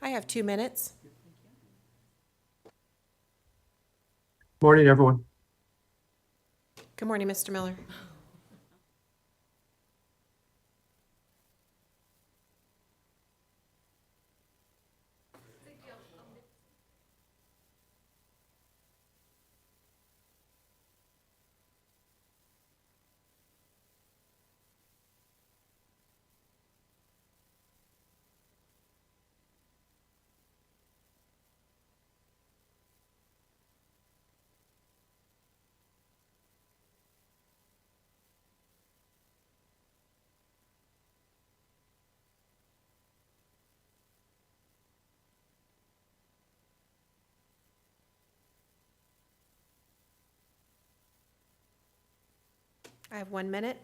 I have 2 minutes. Morning, everyone. Good morning, Mr. Miller. I have 1 minute.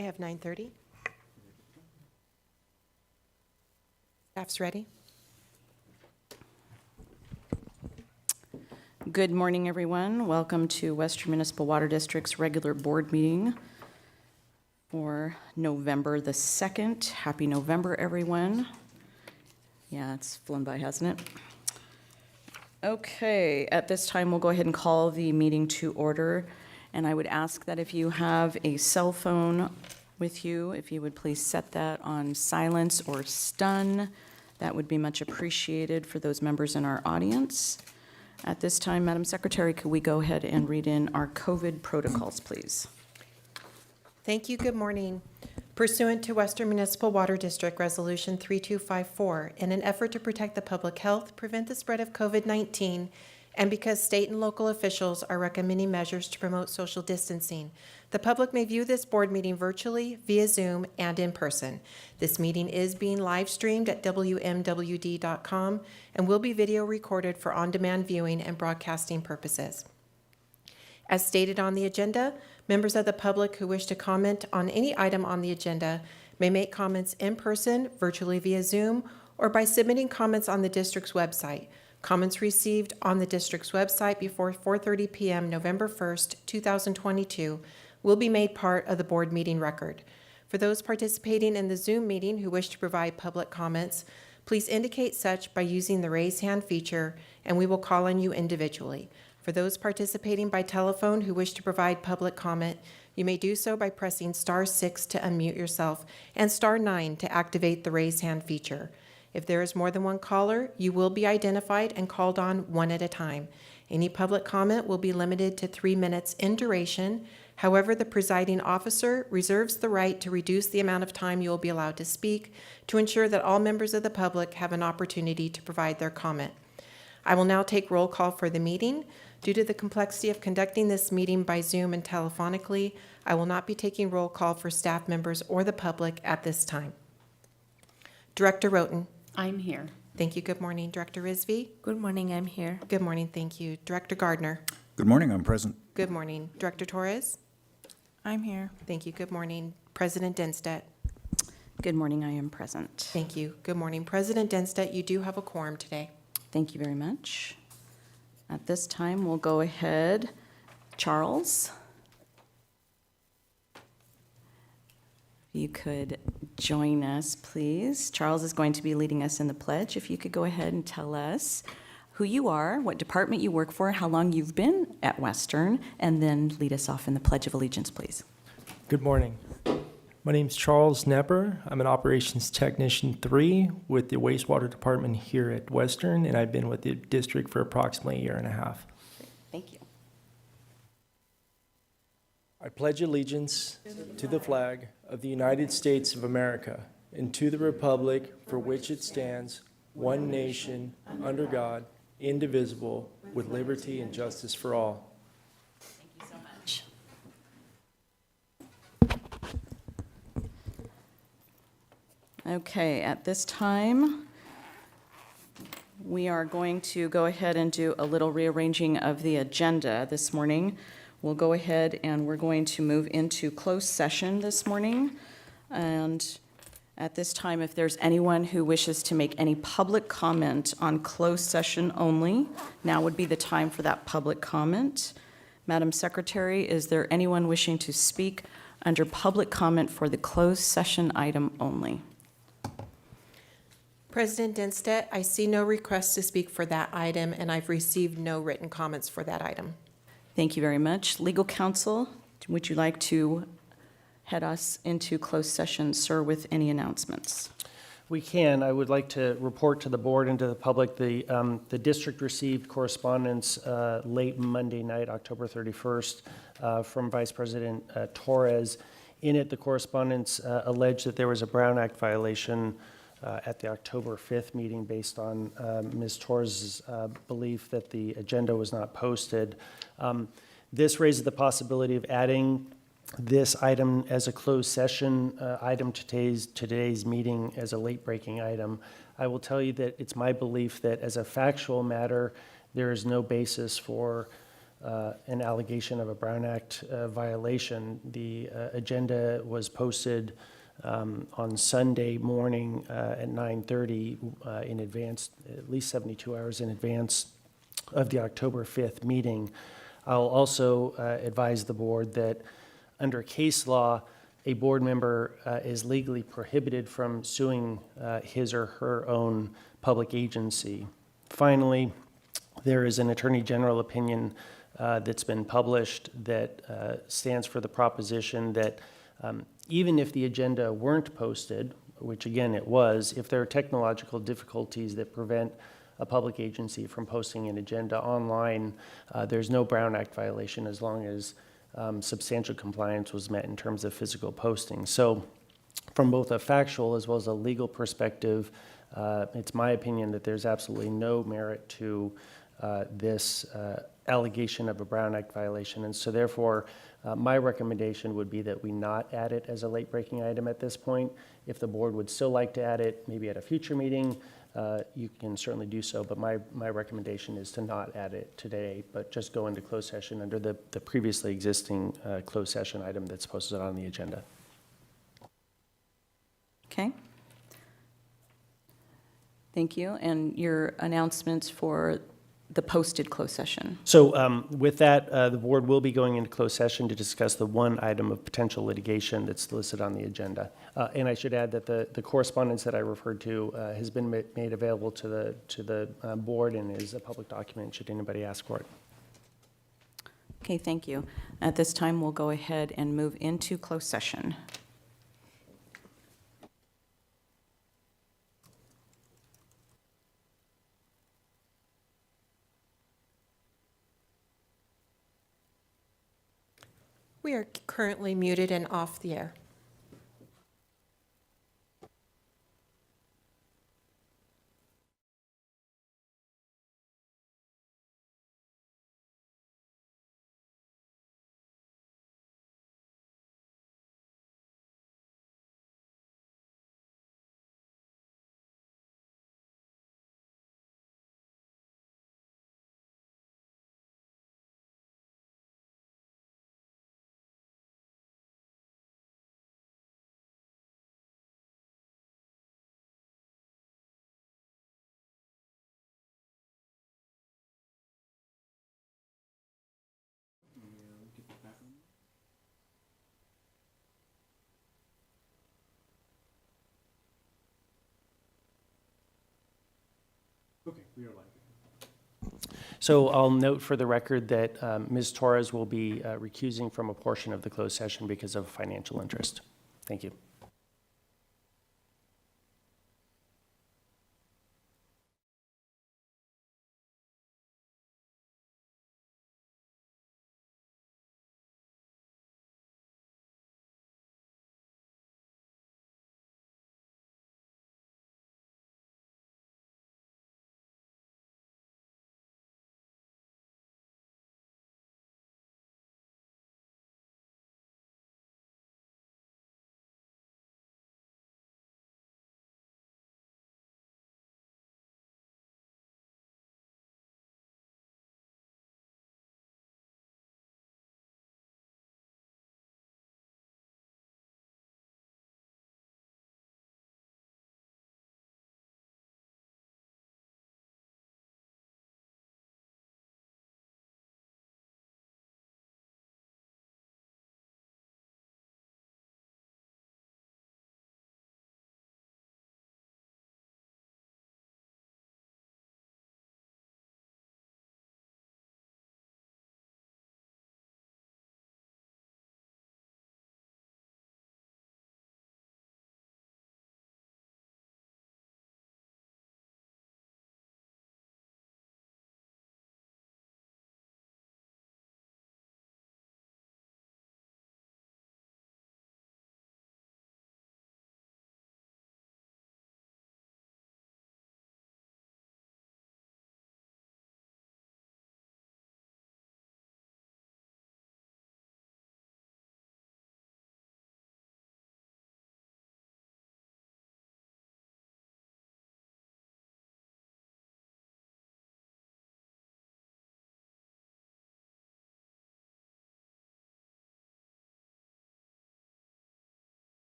I have 9:30. Staff's ready. Good morning, everyone. Welcome to Western Municipal Water District's regular board meeting for November the 2nd. Happy November, everyone. Yeah, it's flown by, hasn't it? Okay, at this time, we'll go ahead and call the meeting to order. And I would ask that if you have a cell phone with you, if you would please set that on silence or stun. That would be much appreciated for those members in our audience. At this time, Madam Secretary, could we go ahead and read in our COVID protocols, please? Thank you. Good morning. Pursuant to Western Municipal Water District Resolution 3254, in an effort to protect the public health, prevent the spread of COVID-19, and because state and local officials are recommending measures to promote social distancing, the public may view this board meeting virtually, via Zoom, and in person. This meeting is being live streamed at WMWD.com and will be video recorded for on-demand viewing and broadcasting purposes. As stated on the agenda, members of the public who wish to comment on any item on the agenda may make comments in person, virtually via Zoom, or by submitting comments on the district's website. Comments received on the district's website before 4:30 p.m. November 1st, 2022 will be made part of the board meeting record. For those participating in the Zoom meeting who wish to provide public comments, please indicate such by using the raise hand feature, and we will call on you individually. For those participating by telephone who wish to provide public comment, you may do so by pressing *6 to unmute yourself and *9 to activate the raise hand feature. If there is more than one caller, you will be identified and called on one at a time. Any public comment will be limited to 3 minutes in duration. However, the presiding officer reserves the right to reduce the amount of time you will be allowed to speak to ensure that all members of the public have an opportunity to provide their comment. I will now take roll call for the meeting. Due to the complexity of conducting this meeting by Zoom and telephonically, I will not be taking roll call for staff members or the public at this time. Director Roten. I'm here. Thank you. Good morning. Director Rizvi. Good morning, I'm here. Good morning. Thank you. Director Gardner. Good morning, I'm present. Good morning. Director Torres. I'm here. Thank you. Good morning. President Denstedt. Good morning, I am present. Thank you. Good morning. President Denstedt, you do have a quorum today. Thank you very much. At this time, we'll go ahead. Charles? If you could join us, please. Charles is going to be leading us in the pledge. If you could go ahead and tell us who you are, what department you work for, how long you've been at Western, and then lead us off in the Pledge of Allegiance, please. Good morning. My name's Charles Nepper. I'm an Operations Technician 3 with the Wastewater Department here at Western, and I've been with the district for approximately a year and a half. Thank you. I pledge allegiance to the flag of the United States of America and to the republic for which it stands, one nation, under God, indivisible, with liberty and justice for all. Okay, at this time, we are going to go ahead and do a little rearranging of the agenda this morning. We'll go ahead and we're going to move into closed session this morning. And at this time, if there's anyone who wishes to make any public comment on closed session only, now would be the time for that public comment. Madam Secretary, is there anyone wishing to speak under public comment for the closed session item only? President Dinstedt, I see no requests to speak for that item, and I've received no written comments for that item. Thank you very much. Legal counsel, would you like to head us into closed session, sir, with any announcements? We can. I would like to report to the board and to the public, the district received correspondence late Monday night, October 31st, from Vice President Torres. In it, the correspondence alleged that there was a Brown Act violation at the October 5th meeting based on Ms. Torres' belief that the agenda was not posted. This raises the possibility of adding this item as a closed session item to today's meeting as a late-breaking item. I will tell you that it's my belief that as a factual matter, there is no basis for an allegation of a Brown Act violation. The agenda was posted on Sunday morning at 9:30 in advance, at least 72 hours in advance of the October 5th meeting. I'll also advise the board that under case law, a board member is legally prohibited from suing his or her own public agency. Finally, there is an Attorney General opinion that's been published that stands for the proposition that even if the agenda weren't posted, which again it was, if there are technological difficulties that prevent a public agency from posting an agenda online, there's no Brown Act violation as long as substantial compliance was met in terms of physical posting. So from both a factual as well as a legal perspective, it's my opinion that there's absolutely no merit to this allegation of a Brown Act violation. And so therefore, my recommendation would be that we not add it as a late-breaking item at this point. If the board would still like to add it, maybe at a future meeting, you can certainly do so, but my recommendation is to not add it today, but just go into closed session under the previously existing closed session item that's posted on the agenda. Okay. Thank you. And your announcements for the posted closed session. So with that, the board will be going into closed session to discuss the one item of potential litigation that's listed on the agenda. And I should add that the correspondence that I referred to has been made available to the board and is a public document should anybody ask for it. Okay, thank you. At this time, we'll go ahead and move into closed session. We are currently muted and off the air. So I'll note for the record that Ms. Torres will be recusing from a portion of the closed session because of financial interest. Thank you.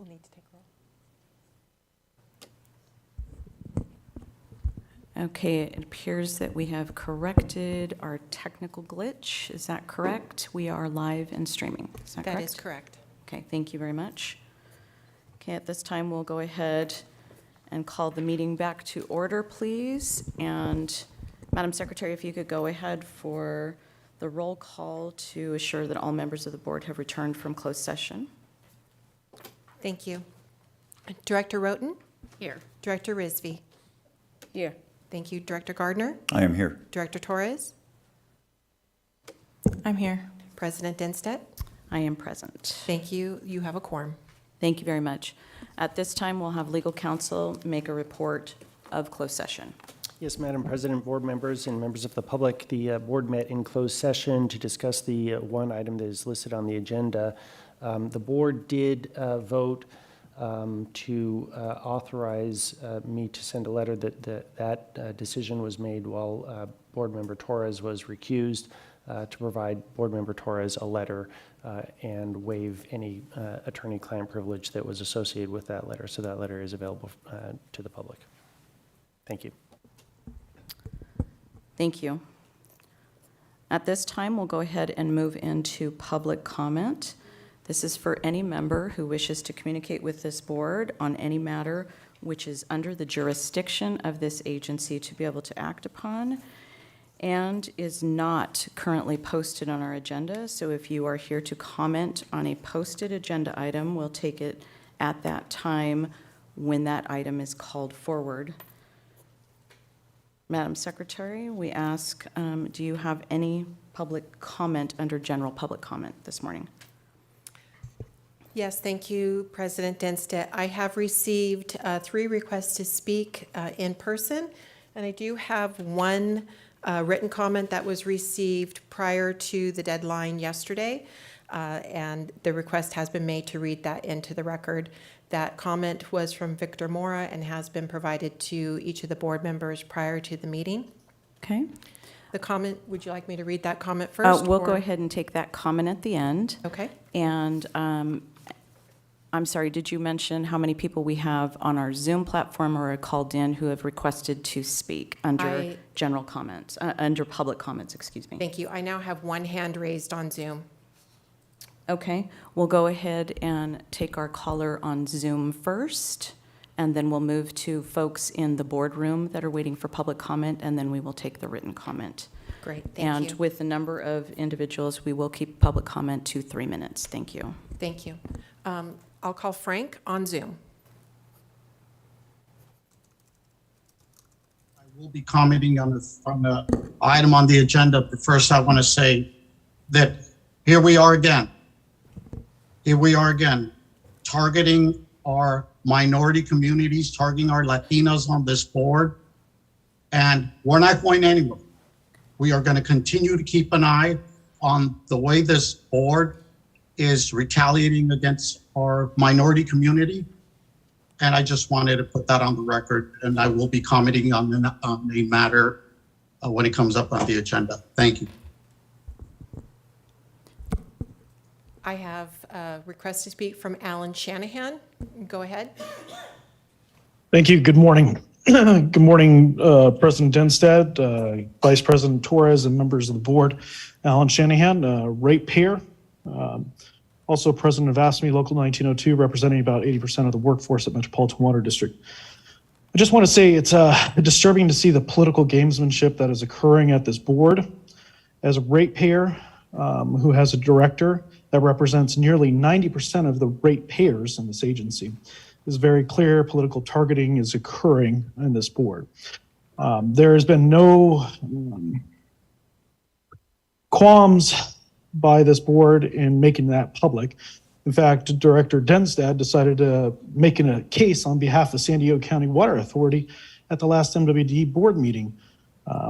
need to take roll. Okay, it appears that we have corrected our technical glitch. Is that correct? We are live and streaming. Is that correct? That is correct. Okay, thank you very much. Okay, at this time, we'll go ahead and call the meeting back to order, please. And Madam Secretary, if you could go ahead for the roll call to assure that all members of the board have returned from closed session. Thank you. Director Roten? Here. Director Risby? Here. Thank you. Director Gardner? I am here. Director Torres? I'm here. President Denstedt? I am present. Thank you. You have a quorum. Thank you very much. At this time, we'll have legal counsel make a report of closed session. Yes, Madam President, board members, and members of the public, the board met in closed session to discuss the one item that is listed on the agenda. The board did vote to authorize me to send a letter that decision was made while Board Member Torres was recused, to provide Board Member Torres a letter and waive any attorney-client privilege that was associated with that letter. So that letter is available to the public. Thank you. Thank you. At this time, we'll go ahead and move into public comment. This is for any member who wishes to communicate with this board on any matter which is under the jurisdiction of this agency to be able to act upon and is not currently posted on our agenda. So if you are here to comment on a posted agenda item, we'll take it at that time when that item is called forward. Madam Secretary, we ask, do you have any public comment under general public comment this morning? Yes, thank you, President Denstedt. I have received 3 requests to speak in person, and I do have one written comment that was received prior to the deadline yesterday, and the request has been made to read that into the record. That comment was from Victor Mora and has been provided to each of the board members prior to the meeting. Okay. The comment, would you like me to read that comment first? We'll go or- ahead and take that comment at the end. Okay. And I'm sorry, did you mention how many people we have on our Zoom platform or are called in who have requested to speak under general comments, under public comments, excuse me? Thank you. I now have one hand raised on Zoom. Okay, we'll go ahead and take our caller on Zoom first, and then we'll move to folks in the boardroom that are waiting for public comment, and then we will take the written comment. Great, thank And you. with the number of individuals, we will keep public comment to 3 minutes. Thank you. Thank you. I'll call Frank on Zoom. I will be commenting on the item on the agenda, but first I want to say that here we are again. Here we are again, targeting our minority communities, targeting our Latinos on this board, and we're not going anywhere. We are going to continue to keep an eye on the way this board is retaliating against our minority community. And I just wanted to put that on the record, and I will be commenting on the matter when it comes up on the agenda. Thank you. I have a request to speak from Alan Shanahan. Go ahead. Thank you. Good morning. Good morning, President Denstedt, Vice President Torres, and members of the board. Alan Shanahan, ratepayer, also president of ASME Local 1902, representing about 80% of the workforce at Metropolitan Water District. I just want to say it's disturbing to see the political gamesmanship that is occurring at this board. As a ratepayer who has a director that represents nearly 90% of the ratepayers in this agency, it's very clear political targeting is occurring in this board. There has been no qualms by this board in making that public. In fact, Director Denstedt decided to make a case on behalf of San Diego County Water Authority at the last MWD board meeting,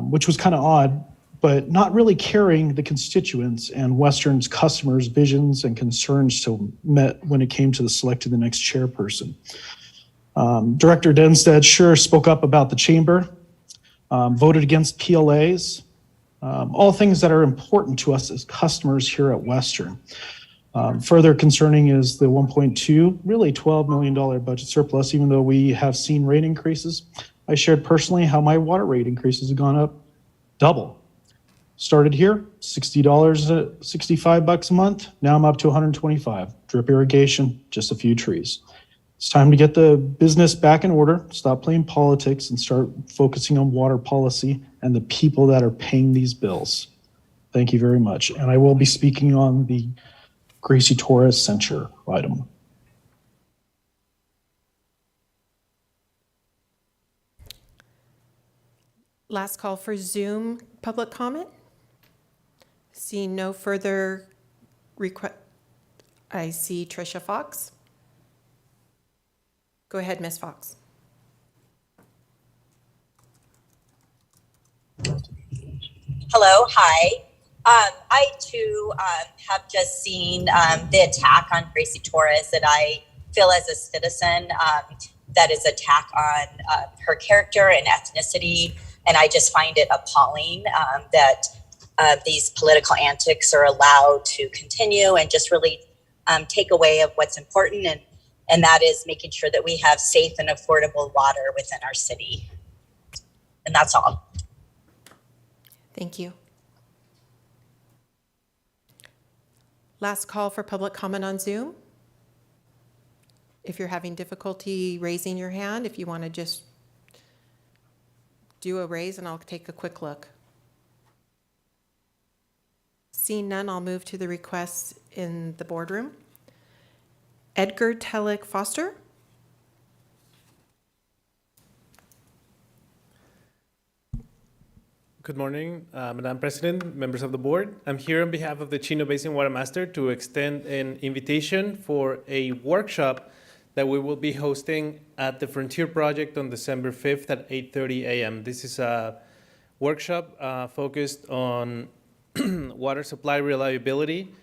which was kind of odd, but not really carrying the constituents and Western's customers' visions and concerns to met when it came to the selecting the next chairperson. Director Denstedt sure spoke up about the chamber, voted against PLAs, all things that are important to us as customers here at Western. Further concerning is the 1.2, really $12 million budget surplus, even though we have seen rate increases. I shared personally how my water rate increases have gone up double. Started here, $60, 65 bucks a month. Now I'm up to 125. Drip irrigation, just a few trees. It's time to get the business back in order, stop playing politics, and start focusing on water policy and the people that are paying these bills. Thank you very much. And I will be speaking on the Gracie Torres censure item. Last call for Zoom public comment. Seeing no further request, I see Tricia Fox. Go ahead, Ms. Fox. Hello, hi. I too have just seen the attack on Gracie Torres that I feel as a citizen that is attack on her character and ethnicity. And I just find it appalling that these political antics are allowed to continue and just really take away of what's important. And that is making sure that we have safe and affordable water within our city. And that's all. Thank you. Last call for public comment on Zoom. If you're having difficulty raising your hand, if you want to just do a raise and I'll take a quick look. Seeing none, I'll move to the requests in the boardroom. Edgar Telek Foster. Good morning, Madam President, members of the board. I'm here on behalf of the Chino Basin Water Master to extend an invitation for a workshop that we will be hosting at the Frontier Project on December 5th at 8:30 a.m. This is a workshop focused on water supply reliability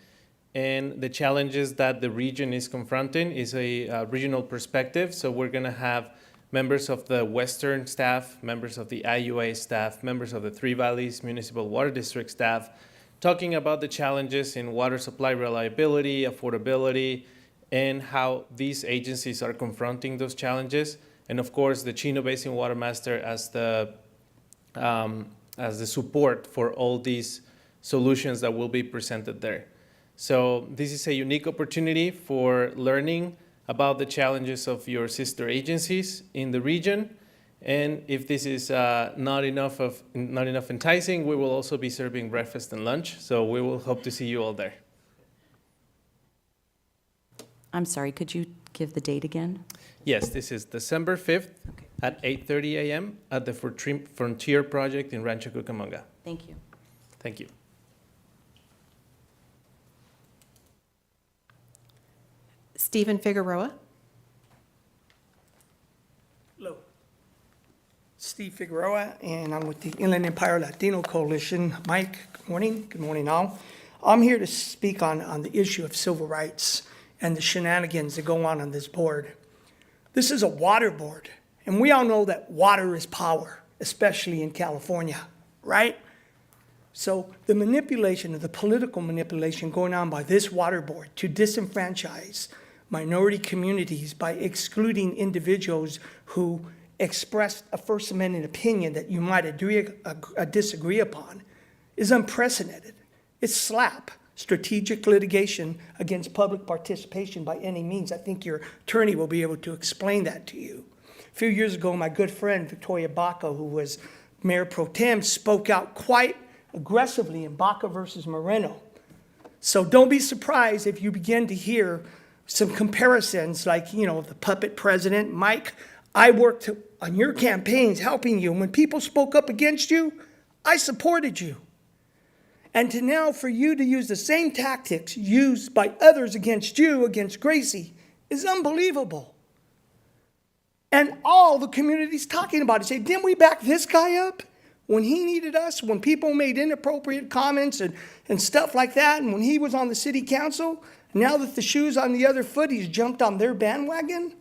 and the challenges that the region is confronting. Is a regional perspective. So we're going to have members of the Western staff, members of the IUA staff, members of the Three Valleys Municipal Water District staff, talking about the challenges in water supply reliability, affordability, and how these agencies are confronting those challenges. And of course, the Chino Basin Water Master as the support for all these solutions that will be presented there. So this is a unique opportunity for learning about the challenges of your sister agencies in the region. And if this is not enough enticing, we will also be serving breakfast and lunch. So we will hope to see you all there. I'm sorry, could you give the date again? Yes, this is December 5th at 8:30 a.m. at the Frontier Project in Rancho Cucamonga. Thank you. Thank you. Stephen Figueroa. Hello. Steve Figueroa, and I'm with the Inland Empire Latino Coalition. Mike, good morning. Good morning, all. I'm here to speak on the issue of civil rights and the shenanigans that go on this board. This is a water board, and we all know that water is power, especially in California, right? So the manipulation, the political manipulation going on by this water board to disenfranchise minority communities by excluding individuals who expressed a First Amendment opinion that you might disagree upon is unprecedented. It's SLAP, strategic litigation against public participation by any means. I think your attorney will be able to explain that to you. A few years ago, my good friend Victoria Baca, who was Mayor Pro Tem, spoke out quite aggressively in Baca versus Moreno. So don't be surprised if you begin to hear some comparisons like, the puppet president. Mike, I worked on your campaigns helping you. When people spoke up against you, I supported you. And to now for you to use the same tactics used by others against you, against Gracie, is unbelievable. And all the community's talking about it. Say, didn't we back this guy up when he needed us, when people made inappropriate comments and stuff like that, and when he was on the city council? Now that the shoe's on the other foot, he's jumped on their bandwagon?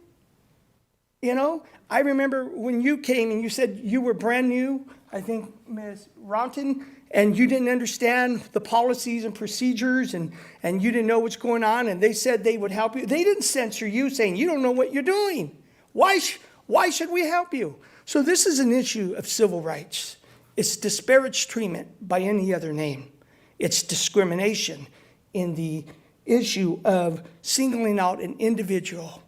I remember when you came and you said you were brand new, I think, Ms. Ronton, and you didn't understand the policies and procedures, and you didn't know what's going on, and they said they would help you. They didn't censor you saying you don't know what you're doing. Why should we help you? So this is an issue of civil rights. It's disparage treatment by any other name. It's discrimination in the issue of singling out an individual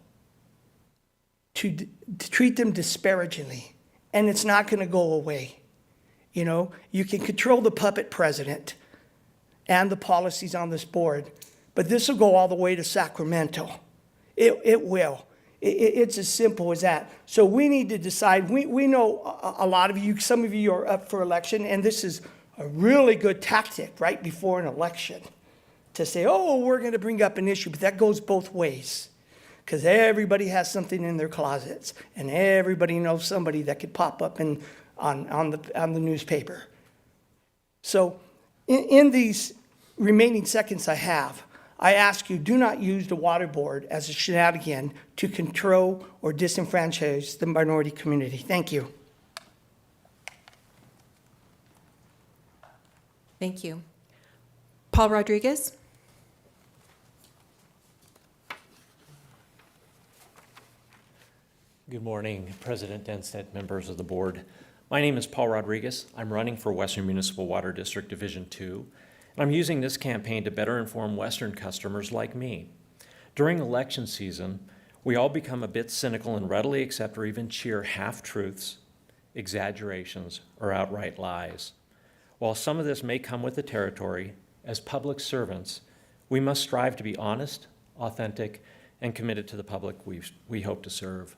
to treat them disparagingly, and it's not going to go away. You know, you can control the puppet president and the policies on this board, but this will go all the way to Sacramento. It will. It's as simple as that. So we need to decide. We know a lot of you, some of you are up for election, and this is a really good tactic right before an election to say, oh, we're going to bring up an issue, but that goes both ways. Because everybody has something in their closets, and everybody knows somebody that could pop up on the newspaper. So in these remaining seconds I have, I ask you, do not use the water board as a shenanigan to control or disenfranchise the minority community. Thank you. Thank you. Paul Rodriguez? Good morning, President Denstead, members of the board. My name is Paul Rodriguez. I'm running for Western Municipal Water District Division 2, and I'm using this campaign to better inform Western customers like me. During election season, we all become a bit cynical and readily accept or even cheer half-truths, exaggerations, or outright lies. While some of this may come with the territory, as public servants, we must strive to be honest, authentic, and committed to the public we hope to serve.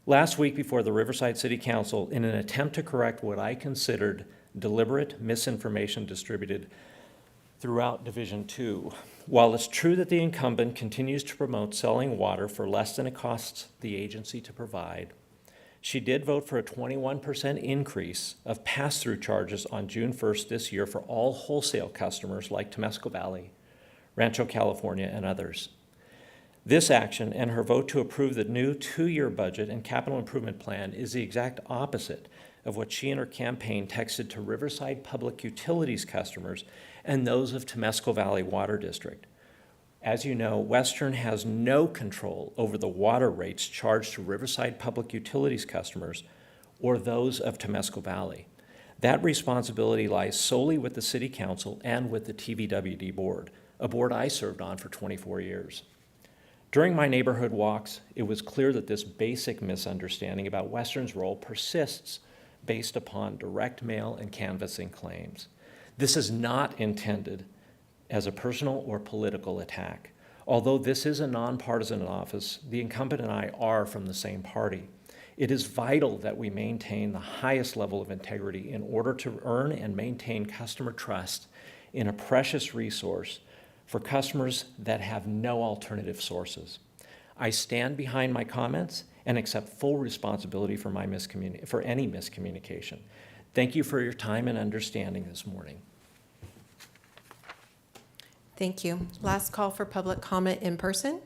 Last week before the Riverside City Council, in an attempt to correct what I considered deliberate misinformation distributed throughout Division 2, while it's true that the incumbent continues to promote selling water for less than it costs the agency to provide, she did vote for a 21% increase of pass-through charges on June 1st this year for all wholesale customers like Temesco Valley, Rancho California, and others. This action and her vote to approve the new 2-year budget and capital improvement plan is the exact opposite of what she and her campaign texted to Riverside Public Utilities customers and those of Temesco Valley Water District. As you know, Western has no control over the water rates charged to Riverside Public Utilities customers or those of Temesco Valley. That responsibility lies solely with the City Council and with the TVWD board, a board I served on for 24 years. During my neighborhood walks, it was clear that this basic misunderstanding about Western's role persists based upon direct mail and canvassing claims. This is not intended as a personal or political attack. Although this is a nonpartisan office, the incumbent and I are from the same party. It is vital that we maintain the highest level of integrity in order to earn and maintain customer trust in a precious resource for customers that have no alternative sources. I stand behind my comments and accept full responsibility for any miscommunication. Thank you for your time and understanding this morning. Thank you. Last call for public comment in person.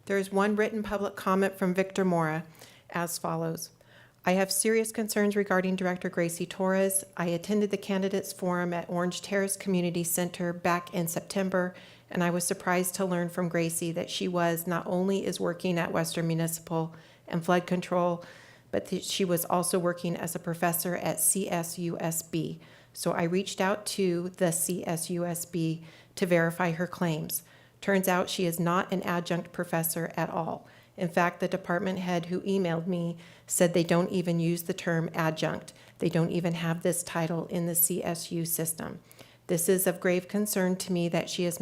There is one written public comment from Victor Mora as follows. I have serious concerns regarding Director Gracie Torres. I attended the candidates forum at Orange Terrace Community Center back in September, and I was surprised to learn from Gracie that she not only is working at Western Municipal and Flood Control, but that she was also working as a professor at CSUSB. So I reached out to the CSUSB to verify her claims. Turns out she is not an adjunct professor at all. In fact, the department head who emailed me said they don't even use the term adjunct. They don't even have this title in the CSU system. This is of grave concern to me that she is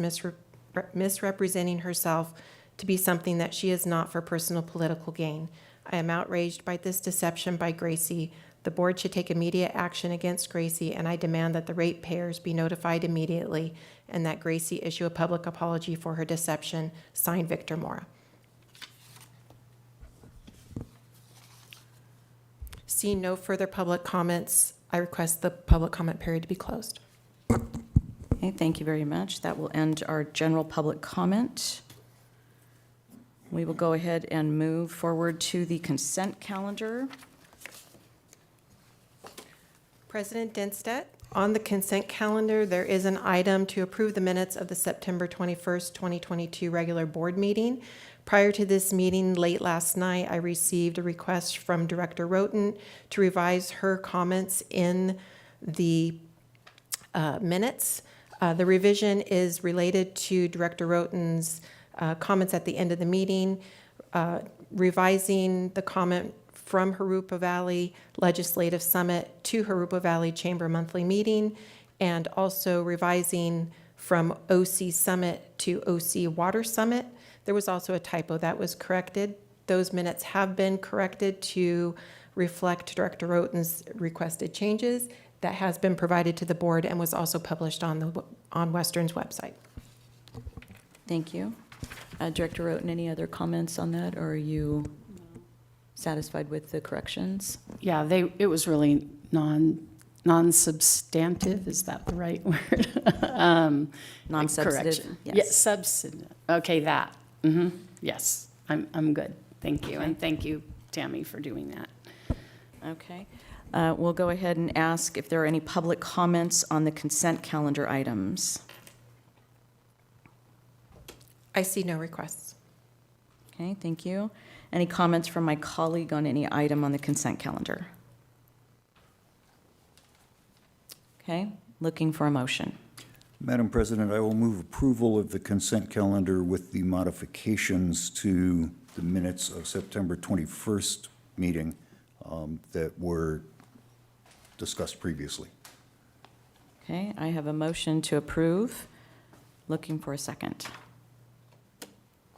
misrepresenting herself to be something that she is not for personal political gain. I am outraged by this deception by Gracie. The board should take immediate action against Gracie, and I demand that the ratepayers be notified immediately and that Gracie issue a public apology for her deception. Signed, Victor Mora. Seeing no further public comments, I request the public comment period to be closed. Okay, thank you very much. That will end our general public comment. We will go ahead and move forward to the consent calendar. President Dinstedt, on the consent calendar, there is an item to approve the minutes of the September 21st, 2022 regular board meeting. Prior to this meeting, late last night, I received a request from Director Roten to revise her comments in the minutes. The revision is related to Director Roten's comments at the end of the meeting, revising the comment from Harupa Valley Legislative Summit to Harupa Valley Chamber Monthly Meeting, and also revising from OC Summit to OC Water Summit. There was also a typo that was corrected. Those minutes have been corrected to reflect Director Roten's requested changes. That has been provided to the board and was also published on Western's website. Thank you. Director Roten, any other comments on that, or are you satisfied with the corrections? Yeah, it was really non-substantive, is that the right word? Non-substantive, Correction. yes. Yes, substantive, okay, that, yes, I'm good, thank you, and thank you, Tammy, for doing that. Okay. We'll go ahead and ask if there are any public comments on the consent calendar items. I see no requests. Okay, thank you. Any comments from my colleague on any item on the consent calendar? Okay, looking for a motion. Madam President, I will move approval of the consent calendar with the modifications to the minutes of September 21st meeting that were discussed previously. Okay, I have a motion to approve. Looking for a second.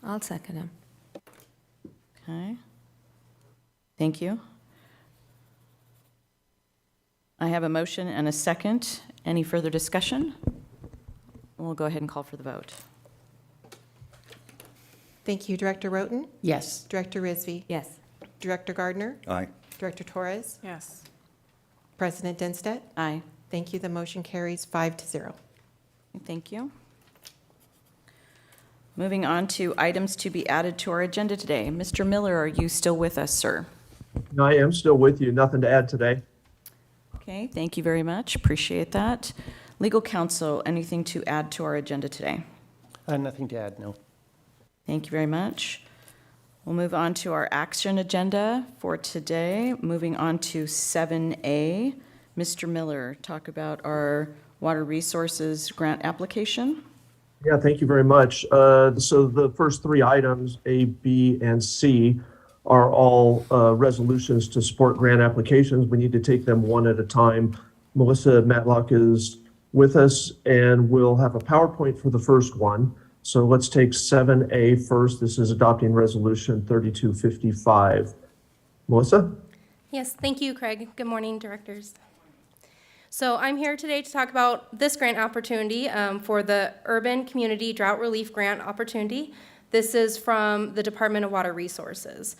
I'll second him. Okay. Thank you. I have a motion and a second. Any further discussion? We'll go ahead and call for the vote. Thank you, Director Roten, Yes. Director Rizvi, Yes. Director Gardner, Aye. Director Torres, Yes. President Dinstedt. Aye. Thank you. The motion carries 5-0. Thank you. Moving on to items to be added to our agenda today. Mr. Miller, are you still with us, sir? No, I am still with you. Nothing to add today. Okay, thank you very much. Appreciate that. Legal counsel, anything to add to our agenda today? Nothing to add, no. Thank you very much. We'll move on to our action agenda for today. Moving on to 7A. Mr. Miller, talk about our water resources grant application. Yeah, thank you very much. So the first three items, A, B, and C, are all resolutions to support grant applications. We need to take them one at a time. Melissa Matlock is with us, and we'll have a PowerPoint for the first one. So let's take 7A first. This is adopting Resolution 3255. Melissa? Yes, thank you, Craig. Good morning, directors. So I'm here today to talk about this grant opportunity for the Urban Community Drought Relief Grant Opportunity. This is from the Department of Water Resources.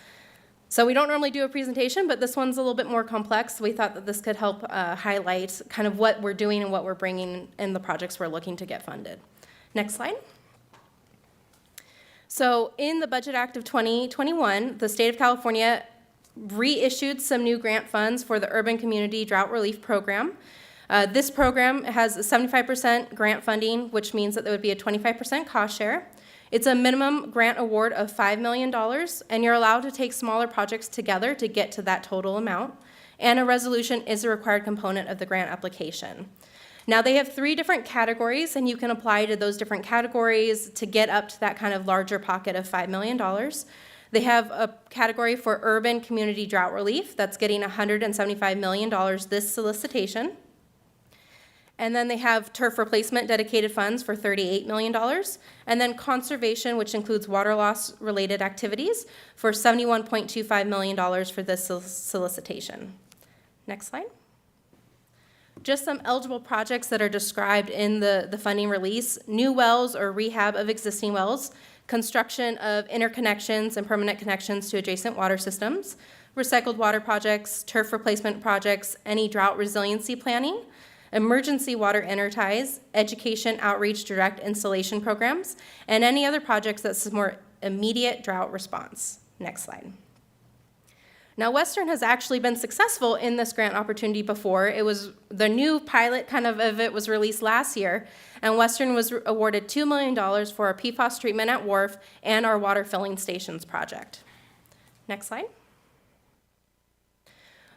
So we don't normally do a presentation, but this one's a little bit more complex. We thought that this could help highlight kind of what we're doing and what we're bringing in the projects we're looking to get funded. Next slide. So in the Budget Act of 2021, the state of California reissued some new grant funds for the Urban Community Drought Relief Program. This program has a 75% grant funding, which means that there would be a 25% cost share. It's a minimum grant award of $5 million, and you're allowed to take smaller projects together to get to that total amount. And a resolution is a required component of the grant application. Now, they have 3 different categories, and you can apply to those different categories to get up to that kind of larger pocket of $5 million. They have a category for urban community drought relief that's getting $175 million this solicitation. And then they have turf replacement dedicated funds for $38 million. And then conservation, which includes water loss related activities, for $71.25 million for this solicitation. Next slide. Just some eligible projects that are described in the funding release: new wells or rehab of existing wells, construction of interconnections and permanent connections to adjacent water systems, recycled water projects, turf replacement projects, any drought resiliency planning, emergency water interties, education outreach direct installation programs, and any other projects that support immediate drought response. Next slide. Now, Western has actually been successful in this grant opportunity before. It was, the new pilot kind of it was released last year, and Western was awarded $2 million for our PFAS treatment at Wharf and our water filling stations project. Next slide.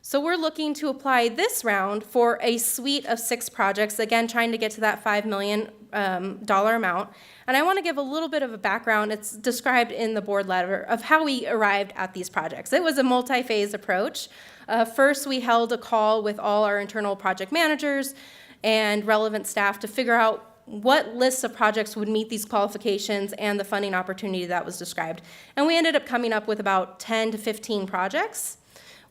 So we're looking to apply this round for a suite of 6 projects, again, trying to get to that $5 million amount. And I want to give a little bit of a background. It's described in the board letter of how we arrived at these projects. It was a multi-phase approach. First, we held a call with all our internal project managers and relevant staff to figure out what lists of projects would meet these qualifications and the funding opportunity that was described. And we ended up coming up with about 10 to 15 projects.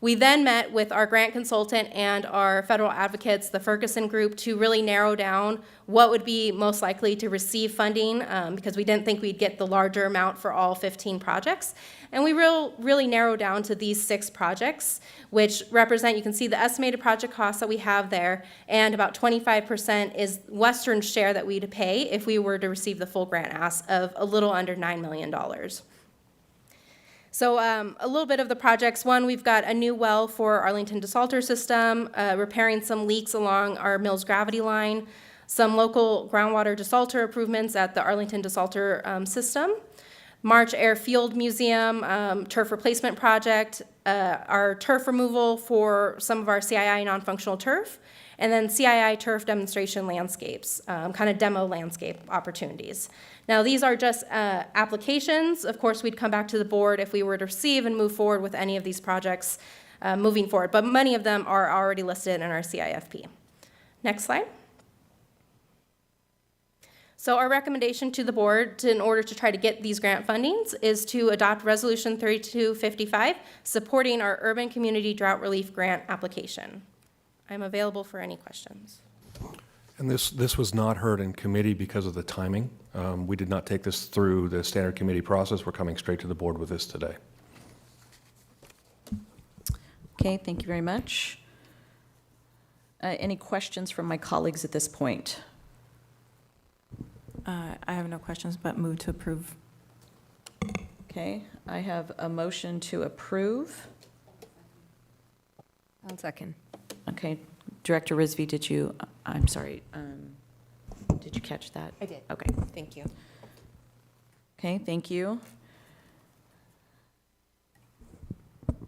We then met with our grant consultant and our federal advocates, the Ferguson Group, to really narrow down what would be most likely to receive funding because we didn't think we'd get the larger amount for all 15 projects. And we really narrowed down to these 6 projects, which represent, you can see the estimated project costs that we have there, and about 25% is Western's share that we'd pay if we were to receive the full grant ask of a little under $9 million. So a little bit of the projects. One, we've got a new well for Arlington desalter system, repairing some leaks along our Mills gravity line, some local groundwater desalter improvements at the Arlington desalter system, March Airfield Museum, turf replacement project, our turf removal for some of our CII non-functional turf, and then CII turf demonstration landscapes, kind of demo landscape opportunities. Now, these are just applications. Of course, we'd come back to the board if we were to receive and move forward with any of these projects moving forward, but many of them are already listed in our CIFP. Next slide. So our recommendation to the board in order to try to get these grant fundings is to adopt Resolution 3255, supporting our urban community drought relief grant application. I'm available for any questions. And this was not heard in committee because of the timing. We did not take this through the standard committee process. We're coming straight to the board with this today. Okay, thank you very much. Any questions from my colleagues at this point? I have no questions, but move to approve. Okay, I have a motion to approve. I'll second. Okay, Director Rizvi, did you catch that? I did. Okay. Thank you. Okay, thank you.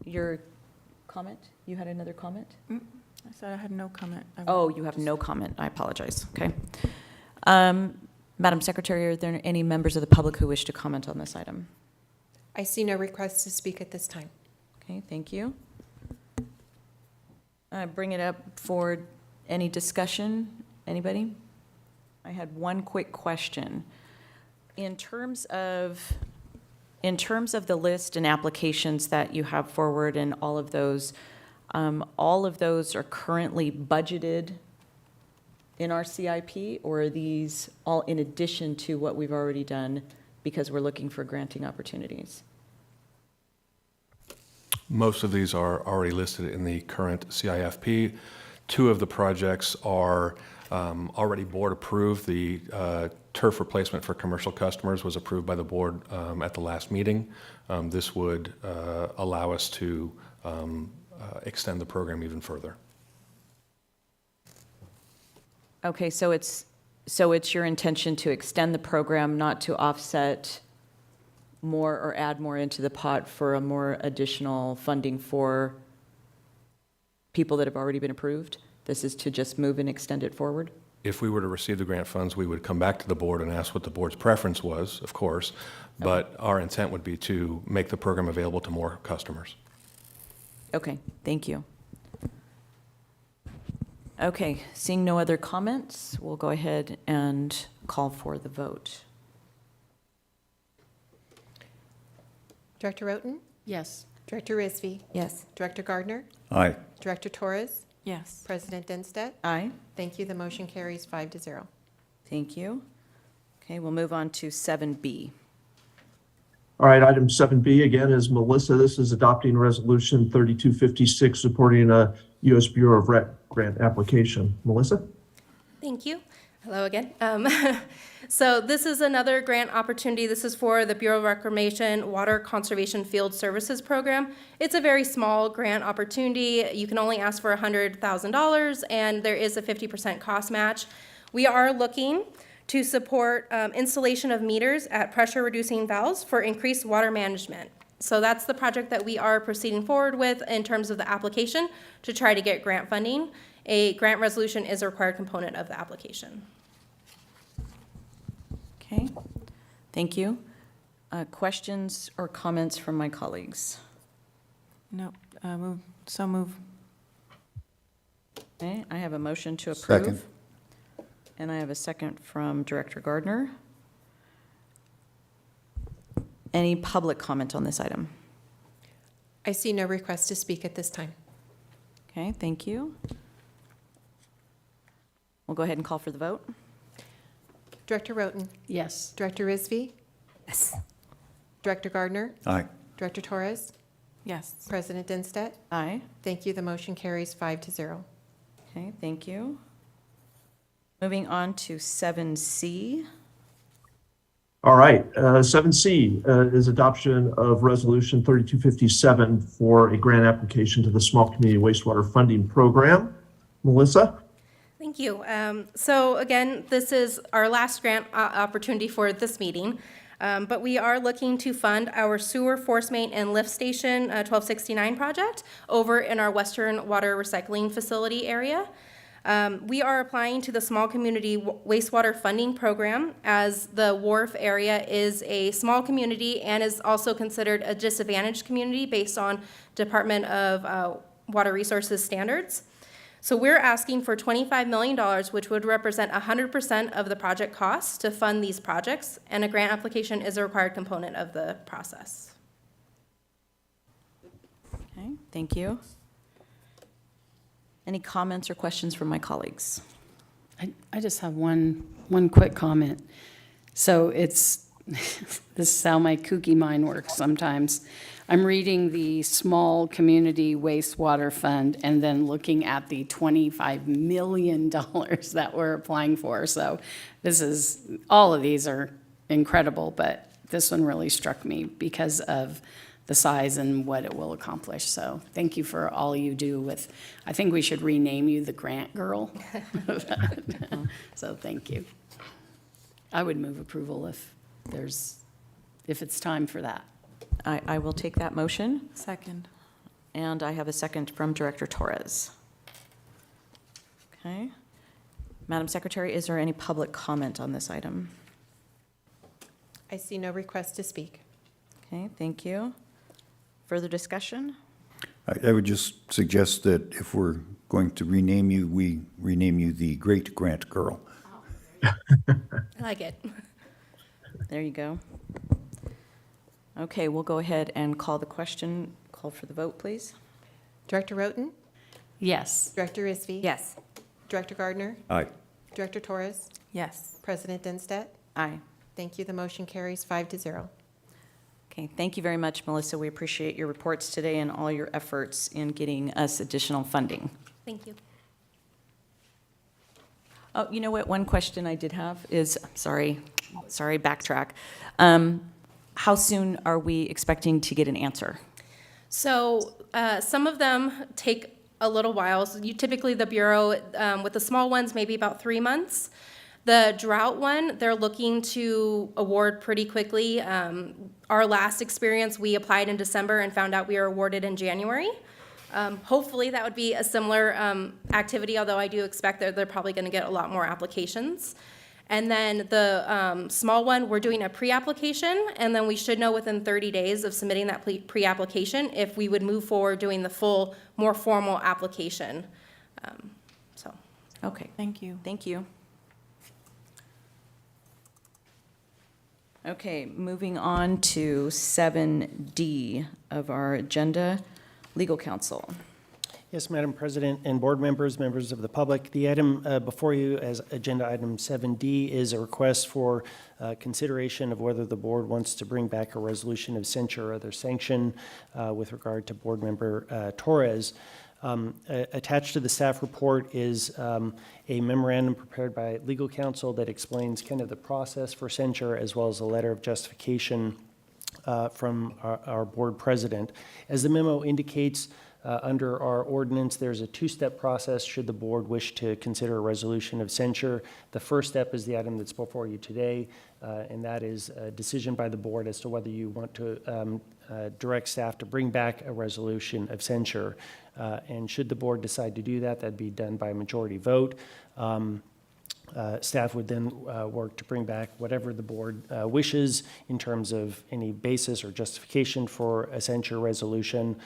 Your comment? You had another comment? I said I had no comment. Oh, you have no comment. I apologize. Okay. Madam Secretary, are there any members of the public who wish to comment on this item? I see no requests to speak at this time. Okay, thank you. Bring it up for any discussion. Anybody? I had one quick question. In terms of the list and applications that you have forward and all of those are currently budgeted in our CIP, or are these all in addition to what we've already done because we're looking for granting opportunities? Most of these are already listed in the current CIFP. 2 of the projects are already board approved. The turf replacement for commercial customers was approved by the board at the last meeting. This would allow us to extend the program even further. Okay, so it's your intention to extend the program, not to offset more or add more into the pot for a more additional funding for people that have already been approved? This is to just move and extend it forward? If we were to receive the grant funds, we would come back to the board and ask what the board's preference was, of course, but our intent would be to make the program available to more customers. Okay, thank you. Okay, seeing no other comments, we'll go ahead and call for the vote. Director Roten? Yes. Director Rizvi? Yes. Director Gardner? Aye. Director Torres? Yes. President Dinstead? Aye. Thank you. The motion carries 5-0. Thank you. Okay, we'll move on to 7B. All right, item 7B again is Melissa. This is adopting resolution 3256, supporting a U.S. Bureau of Rec grant application. Melissa? Thank you. Hello again. So this is another grant opportunity. This is for the Bureau of Reclamation Water Conservation Field Services Program. It's a very small grant opportunity. You can only ask for $100,000, and there is a 50% cost match. We are looking to support installation of meters at pressure-reducing valves for increased water management. So that's the project that we are proceeding forward with in terms of the application to try to get grant funding. A grant resolution is a required component of the application. Okay, thank you. Questions or comments from my colleagues? No, move. Okay, I have a motion to approve. Second. And I have a second from Director Gardner. Any public comment on this item? I see no request to speak at this time. Okay, thank you. We'll go ahead and call for the vote. Director Roten? Yes. Director Rizvi? Yes. Director Gardner? Aye. Director Torres? Yes. President Dinstedt? Aye. Thank you. The motion carries 5-0. Okay, thank you. Moving on to 7C. All right, 7C is adoption of Resolution 3257 for a grant application to the Small Community Wastewater Funding Program. Melissa? Thank you. So again, this is our last grant opportunity for this meeting, but we are looking to fund our sewer force main and lift station 1269 project over in our Western Water Recycling Facility area. We are applying to the Small Community Wastewater Funding Program, as the Wharf area is a small community and is also considered a disadvantaged community based on Department of Water Resources standards. So we're asking for $25 million, which would represent 100% of the project costs to fund these projects, and a grant application is a required component of the process. Okay, thank you. Any comments or questions from my colleagues? I just have one quick comment. So it's, this is how my kooky mind works sometimes. I'm reading the Small Community Wastewater Fund and then looking at the $25 million that we're applying for. So all of these are incredible, but this one really struck me because of the size and what it will accomplish. So thank you for all you do with, I think we should rename you the Grant Girl. So thank you. I would move approval if it's time for that. I will take that motion, Second. and I have a second from Director Torres. Okay. Madam Secretary, is there any public comment on this item? I see no request to speak. Okay, thank you. Further discussion? I would just suggest that if we're going to rename you, we rename you the Great Grant Girl. I like it. There you go. Okay, we'll go ahead and call the question. Call for the vote, please. Director Roten? Yes. Director Rizvi? Yes. Director Gardner? Aye. Director Torres? Yes. President Dinstedt? Aye. Thank you. The motion carries 5-0. Okay, thank you very much, Melissa. We appreciate your reports today and all your efforts in getting us additional funding. Thank you. Oh, you know what? One question I did have is, sorry, backtrack. How soon are we expecting to get an answer? So some of them take a little while. So typically the Bureau, with the small ones, maybe about 3 months. The drought one, they're looking to award pretty quickly. Our last experience, we applied in December and found out we were awarded in January. Hopefully that would be a similar activity, although I do expect that they're probably going to get a lot more applications. And then the small one, we're doing a pre-application, and then we should know within 30 days of submitting that pre-application if we would move forward doing the full, more formal application. Okay. Thank you. Thank you. Okay, moving on to 7D of our agenda, legal counsel. Yes, Madam President and board members, members of the public, the item before you as agenda item 7D is a request for consideration of whether the board wants to bring back a resolution of censure or other sanction with regard to board member Torres. Attached to the staff report is a memorandum prepared by legal counsel that explains kind of the process for censure, as well as a letter of justification from our board president. As the memo indicates, under our ordinance, there's a two-step process should the board wish to consider a resolution of censure. The first step is the item that's before you today, and that is a decision by the board as to whether you want to direct staff to bring back a resolution of censure. And should the board decide to do that, that'd be done by a majority vote. Staff would then work to bring back whatever the board wishes in terms of any basis or justification for a censure resolution.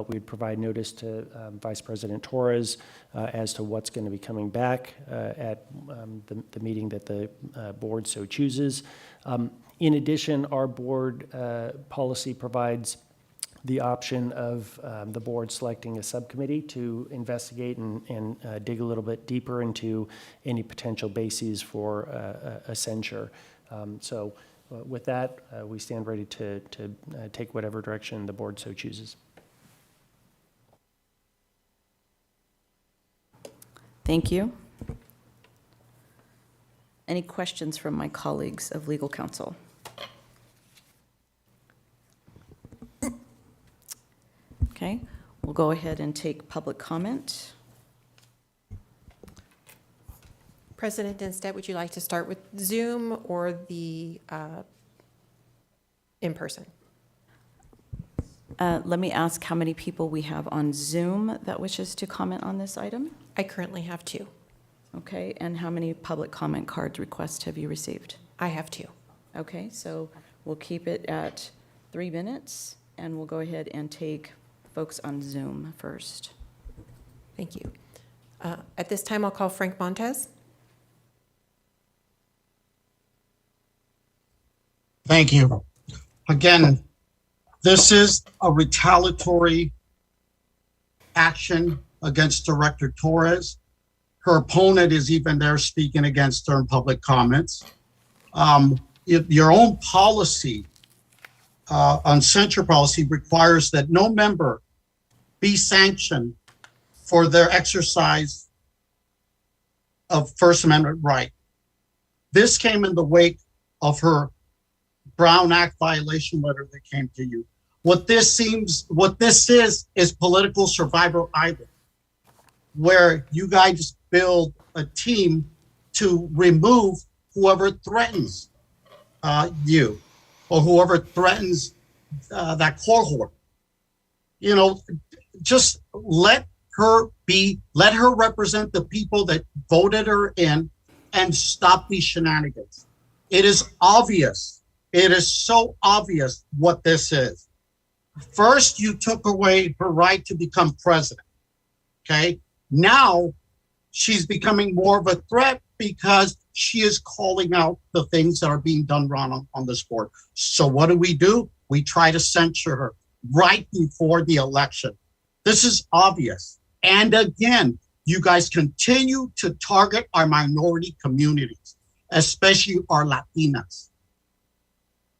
We'd provide notice to Vice President Torres as to what's going to be coming back at the meeting that the board so chooses. In addition, our board policy provides the option of the board selecting a subcommittee to investigate and dig a little bit deeper into any potential bases for a censure. So with that, we stand ready to take whatever direction the board so chooses. Thank you. Any questions from my colleagues of legal counsel? Okay, we'll go ahead and take public comment. President Dinstead, would you like to start with Zoom or the in-person? Let me ask how many people we have on Zoom that wishes to comment on this item? I currently have 2. Okay, and how many public comment card requests have you received? I have 2. Okay, so we'll keep it at 3 minutes, and we'll go ahead and take folks on Zoom first. Thank you. At this time, I'll call Frank Montez. Thank you. Again, this is a retaliatory action against Director Torres. Her opponent is even there speaking against her in public comments. Your own policy on censure policy requires that no member be sanctioned for their exercise of First Amendment right. This came in the wake of her Brown Act violation letter that came to you. What this is political survival island, where you guys build a team to remove whoever threatens you or whoever threatens that cohort. You know, just let her represent the people that voted her in and stop these shenanigans. It is obvious. It is so obvious what this is. First, you took away her right to become president. Okay. Now she's becoming more of a threat because she is calling out the things that are being done wrong on this board. So what do? We try to censure her right before the election. This is obvious. And again, you guys continue to target our minority communities, especially our Latinas.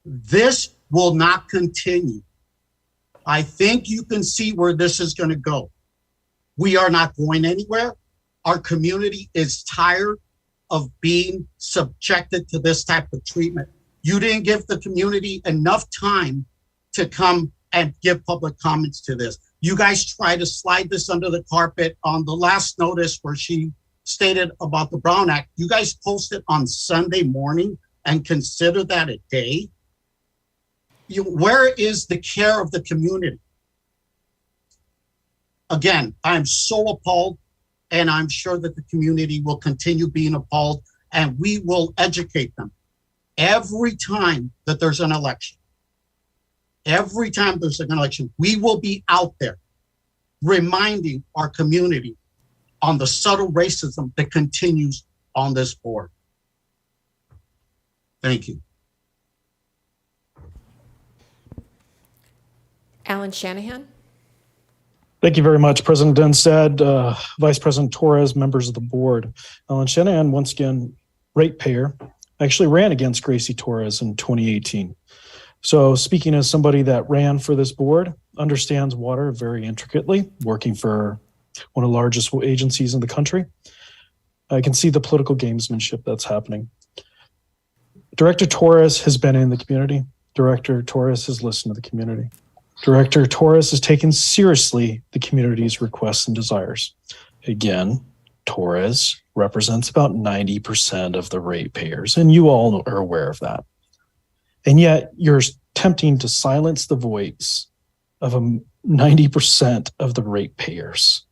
This will not continue. I think you can see where this is going to go. We are not going anywhere. Our community is tired of being subjected to this type of treatment. You didn't give the community enough time to come and give public comments to this. You guys try to slide this under the carpet. On the last notice where she stated about the Brown Act, you guys posted on Sunday morning and consider that a day. Where is the care of the community? Again, I'm so appalled, and I'm sure that the community will continue being appalled, and we will educate them every time that there's an election. Every time there's an election, we will be out there reminding our community on the subtle racism that continues on this board. Thank you. Alan Shanahan. Thank you very much, President Dinstead, Vice President Torres, members of the board. Alan Shanahan, once again, ratepayer, actually ran against Gracie Torres in 2018. So speaking as somebody that ran for this board, understands water very intricately, working for one of the largest agencies in the country. I can see the political gamesmanship that's happening. Director Torres has been in the community. Director Torres has listened to the community. Director Torres has taken seriously the community's requests and desires. Again, Torres represents about 90% of the ratepayers, and you all are aware of that. And yet you're attempting to silence the voice of 90% of the ratepayers.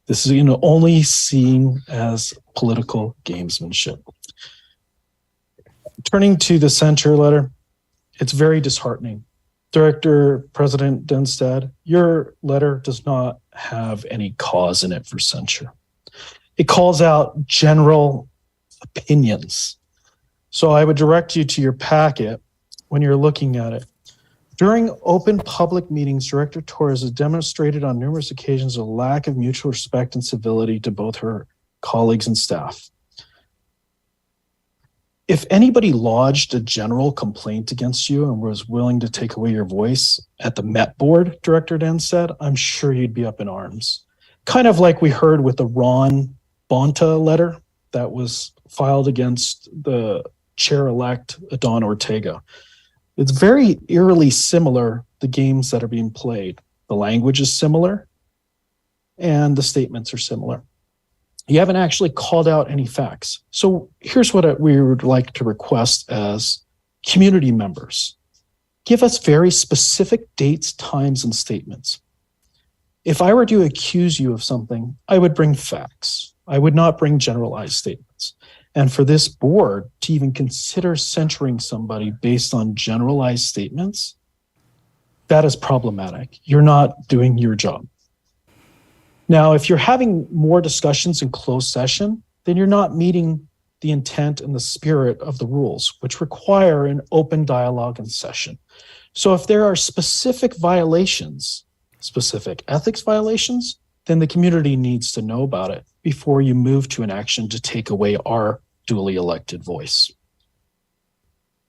This is only seen as political gamesmanship. Turning to the censure letter, it's very disheartening. Director President Denstad, your letter does not have any cause in it for censure. It calls out general opinions. So I would direct you to your packet when you're looking at it. During open public meetings, Director Torres has demonstrated on numerous occasions a lack of mutual respect and civility to both her colleagues and staff. If anybody lodged a general complaint against you and was willing to take away your voice at the Met Board, Director Denstad, I'm sure you'd be up in arms. Kind of like we heard with the Ron Bonta letter that was filed against the chair-elect Adon Ortega. It's very eerily similar, the games that are being played. The language is similar and the statements are similar. You haven't actually called out any facts. So here's what we would like to request as community members. Give us very specific dates, times, and statements. If I were to accuse you of something, I would bring facts. I would not bring generalized statements. And for this board to even consider censuring somebody based on generalized statements, that is problematic. You're not doing your job. Now, if you're having more discussions in closed session, then you're not meeting the intent and the spirit of the rules, which require an open dialogue in session. So if there are specific violations, specific ethics violations, then the community needs to know about it before you move to an action to take away our duly elected voice.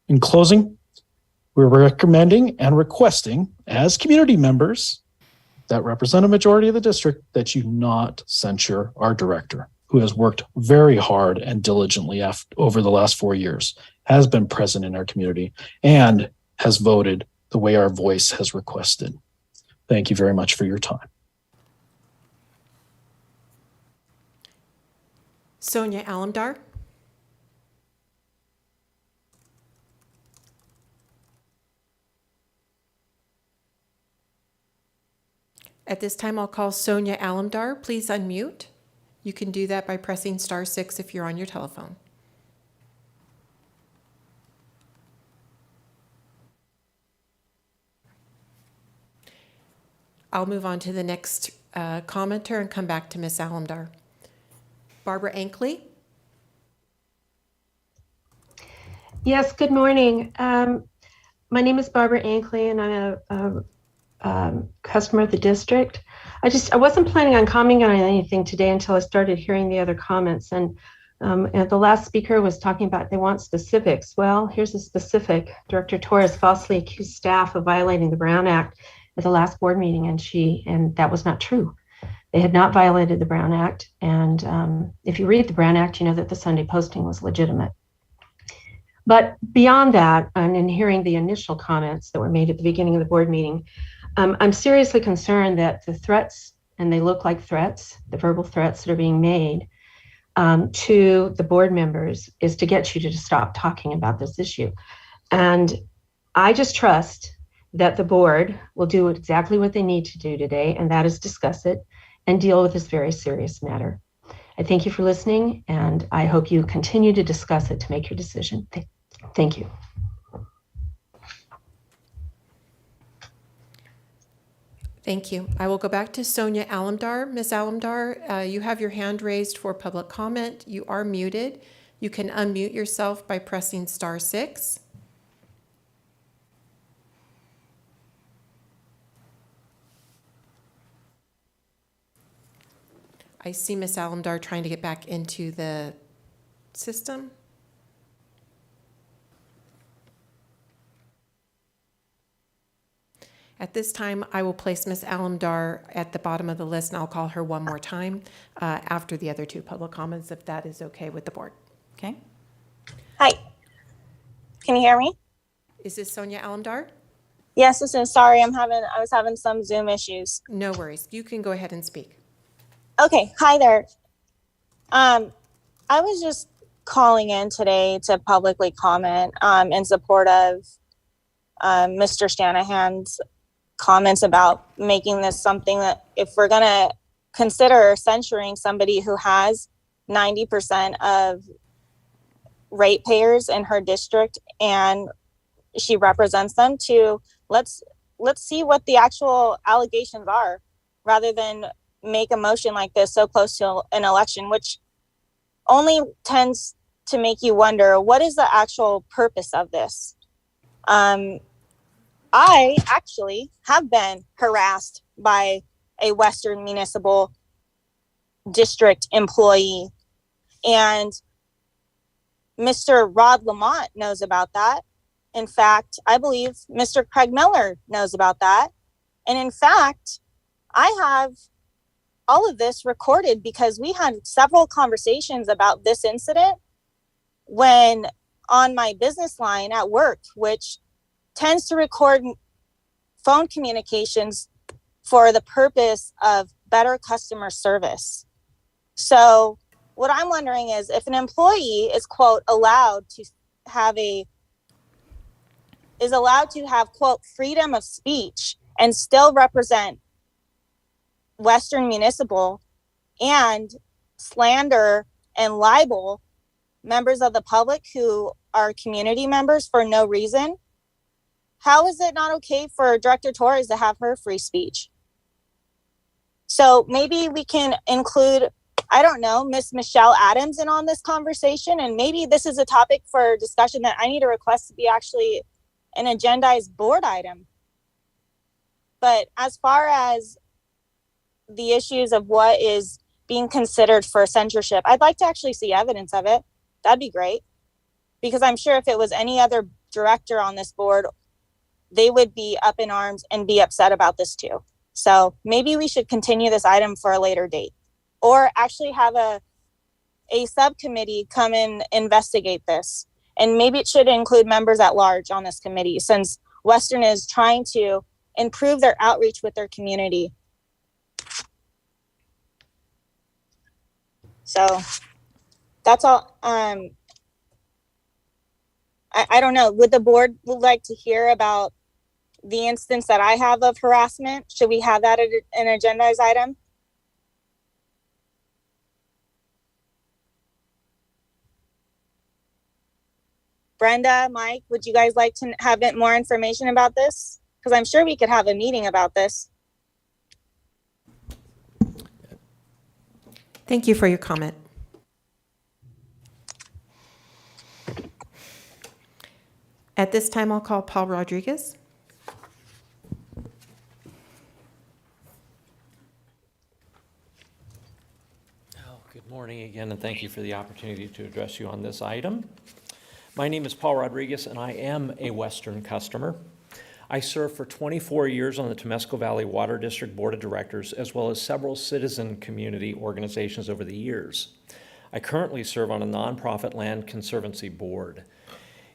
In closing, we're recommending and requesting as community members that represent a majority of the district that you not censure our director, who has worked very hard and diligently over the last 4 years, has been present in our community, and has voted the way our voice has requested. Thank you very much for your time. Sonia Alamdar. At this time, I'll call Sonia Alamdar. Please unmute. You can do that by pressing *6 if you're on your telephone. I'll move on to the next commenter and come back to Ms. Alamdar. Barbara Ankley. Yes, good morning. My name is Barbara Ankley, and I'm a customer of the district. I wasn't planning on commenting on anything today until I started hearing the other comments. And the last speaker was talking about they want specifics. Well, here's a specific. Director Torres falsely accused staff of violating the Brown Act at the last board meeting, and that was not true. They had not violated the Brown Act. And if you read the Brown Act, you know that the Sunday posting was legitimate. But beyond that, and in hearing the initial comments that were made at the beginning of the board meeting, I'm seriously concerned that the threats, and they look like threats, the verbal threats that are being made to the board members, is to get you to stop talking about this issue. And I just trust that the board will do exactly what they need to do today, and that is discuss it and deal with this very serious matter. I thank you for listening, and I hope you continue to discuss it to make your decision. Thank you. Thank you. I will go back to Sonia Alamdar. Ms. Alamdar, you have your hand raised for public comment. You are muted. You can unmute yourself by pressing *6. I see Ms. Alamdar trying to get back into the system. At this time, I will place Ms. Alamdar at the bottom of the list, and I'll call her one more time after the other two public comments, if that is okay with the board. Okay? Hi. Can you hear me? Is this Sonia Alamdar? Yes, this is. Sorry, I was having some Zoom issues. No worries. You can go ahead and speak. Okay. Hi there. I was just calling in today to publicly comment in support of Mr. Shanahan's comments about making this something that if we're going to consider censuring somebody who has 90% of ratepayers in her district and she represents them, to let's see what the actual allegations are rather than make a motion like this so close to an election, which only tends to make you wonder, what is the actual purpose of this? I actually have been harassed by a Western Municipal District employee, and Mr. Rod Lamont knows about that. In fact, I believe Mr. Craig Miller knows about that. And in fact, I have all of this recorded because we had several conversations about this incident when on my business line at work, which tends to record phone communications for the purpose of better customer service. So what I'm wondering is if an employee is, quote, allowed to have, quote, freedom of speech and still represent Western Municipal and slander and libel members of the public who are community members for no reason, how is it not okay for Director Torres to have her free speech? So maybe we can include, I don't know, Miss Michelle Adams in on this conversation, and maybe this is a topic for discussion that I need to request to be actually an agendized board item. But as far as the issues of what is being considered for censorship, I'd like to actually see evidence of it. That'd be great. Because I'm sure if it was any other director on this board, they would be up in arms and be upset about this too. So maybe we should continue this item for a later date, or actually have a subcommittee come and investigate this. And maybe it should include members at large on this committee, since Western is trying to improve their outreach with their community. So that's all. I don't know. Would the board like to hear about the instance that I have of harassment? Should we have that as an agendized item? Brenda, Mike, would you guys like to have more information about this? Because I'm sure we could have a meeting about this. Thank you for your comment. At this time, I'll call Paul Rodriguez. Good morning again, and thank you for the opportunity to address you on this item. My name is Paul Rodriguez, and I am a Western customer. I served for 24 years on the Temescal Valley Water District Board of Directors, as well as several citizen community organizations over the years. I currently serve on a nonprofit land conservancy board.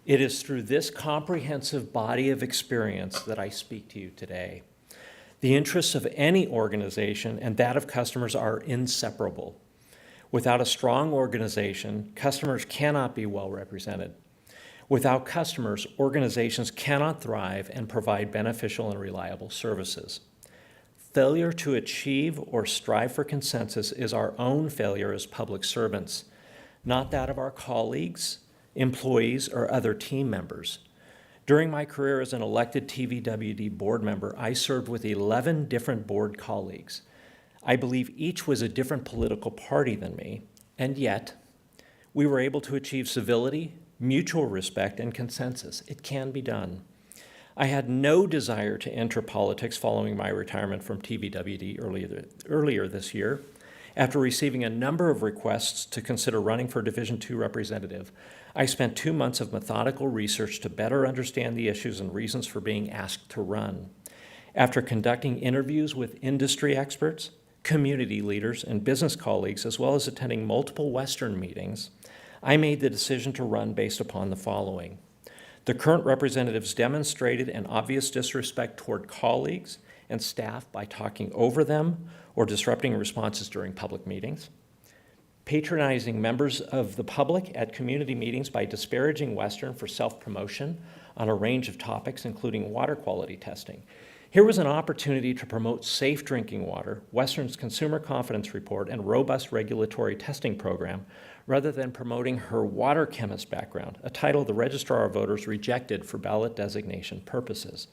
It is through this comprehensive body of experience that I speak to you today. The interests of any organization and that of customers are inseparable. Without a strong organization, customers cannot be well represented. Without customers, organizations cannot thrive and provide beneficial and reliable services. Failure to achieve or strive for consensus is our own failure as public servants, not that of our colleagues, employees, or other team members. During my career as an elected TVWD board member, I served with 11 different board colleagues. I believe each was a different political party than me, and yet we were able to achieve civility, mutual respect, and consensus. It can be done. I had no desire to enter politics following my retirement from TVWD earlier this year. After receiving a number of requests to consider running for Division II representative, I spent 2 months of methodical research to better understand the issues and reasons for being asked to run. After conducting interviews with industry experts, community leaders, and business colleagues, as well as attending multiple Western meetings, I made the decision to run based upon the following. The current representatives demonstrated an obvious disrespect toward colleagues and staff by talking over them or disrupting responses during public meetings, patronizing members of the public at community meetings by disparaging Western for self-promotion on a range of topics, including water quality testing. Here was an opportunity to promote safe drinking water, Western's consumer confidence report, and robust regulatory testing program, rather than promoting her water chemist background, a title the Registrar of Voters rejected for ballot designation purposes.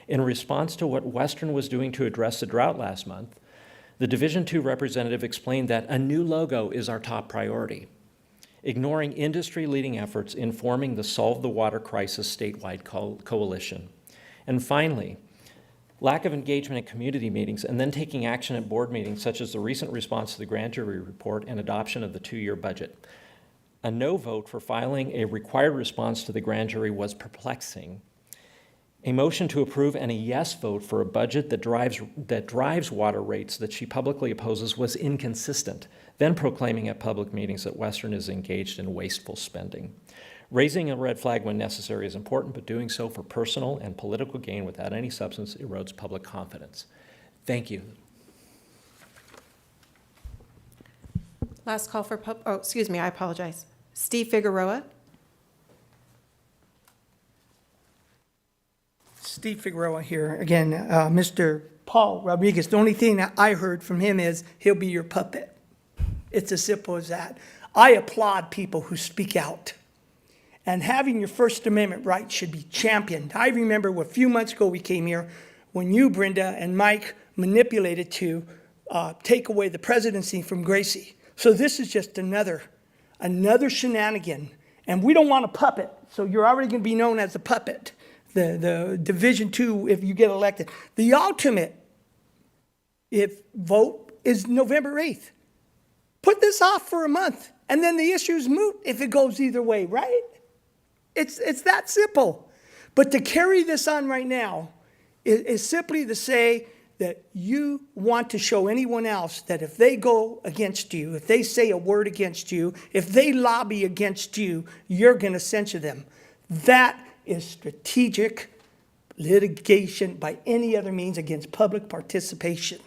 In response to what Western was doing to address the drought last month, the Division II representative explained that a new logo is our top priority, ignoring industry-leading efforts in forming the Solve the Water Crisis statewide coalition. And finally, lack of engagement at community meetings and then taking action at board meetings, such as the recent response to the grand jury report and adoption of the 2-year budget. A no vote for filing a required response to the grand jury was perplexing. A motion to approve and a yes vote for a budget that drives water rates that she publicly opposes was inconsistent, then proclaiming at public meetings that Western is engaged in wasteful spending. Raising a red flag when necessary is important, but doing so for personal and political gain without any substance erodes public confidence. Thank you. Last call for I apologize. Steve Figueroa. Steve Figueroa here again. Mr. Paul Rodriguez, the only thing that I heard from him is he'll be your puppet. It's as simple as that. I applaud people who speak out. And having your First Amendment right should be championed. I remember a few months ago we came here when you, Brenda, and Mike manipulated to take away the presidency from Gracie. So this is just another shenanigan. And we don't want a puppet, so you're already going to be known as a puppet. The Division II, if you get elected. The ultimate vote is November 8th. Put this off for a month, and then the issue's moot if it goes either way, right? It's that simple. But to carry this on right now is simply to say that you want to show anyone else that if they go against you, if they say a word against you, if they lobby against you, you're going to censure them. That is strategic litigation by any other means against public participation.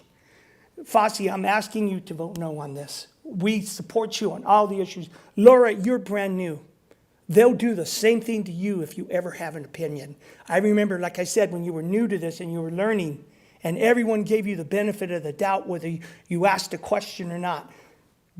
Fossey, I'm asking you to vote no on this. We support you on all the issues. Laura, you're brand new. They'll do the same thing to you if you ever have an opinion. I remember, like I said, when you were new to this and you were learning, and everyone gave you the benefit of the doubt whether you asked a question or not.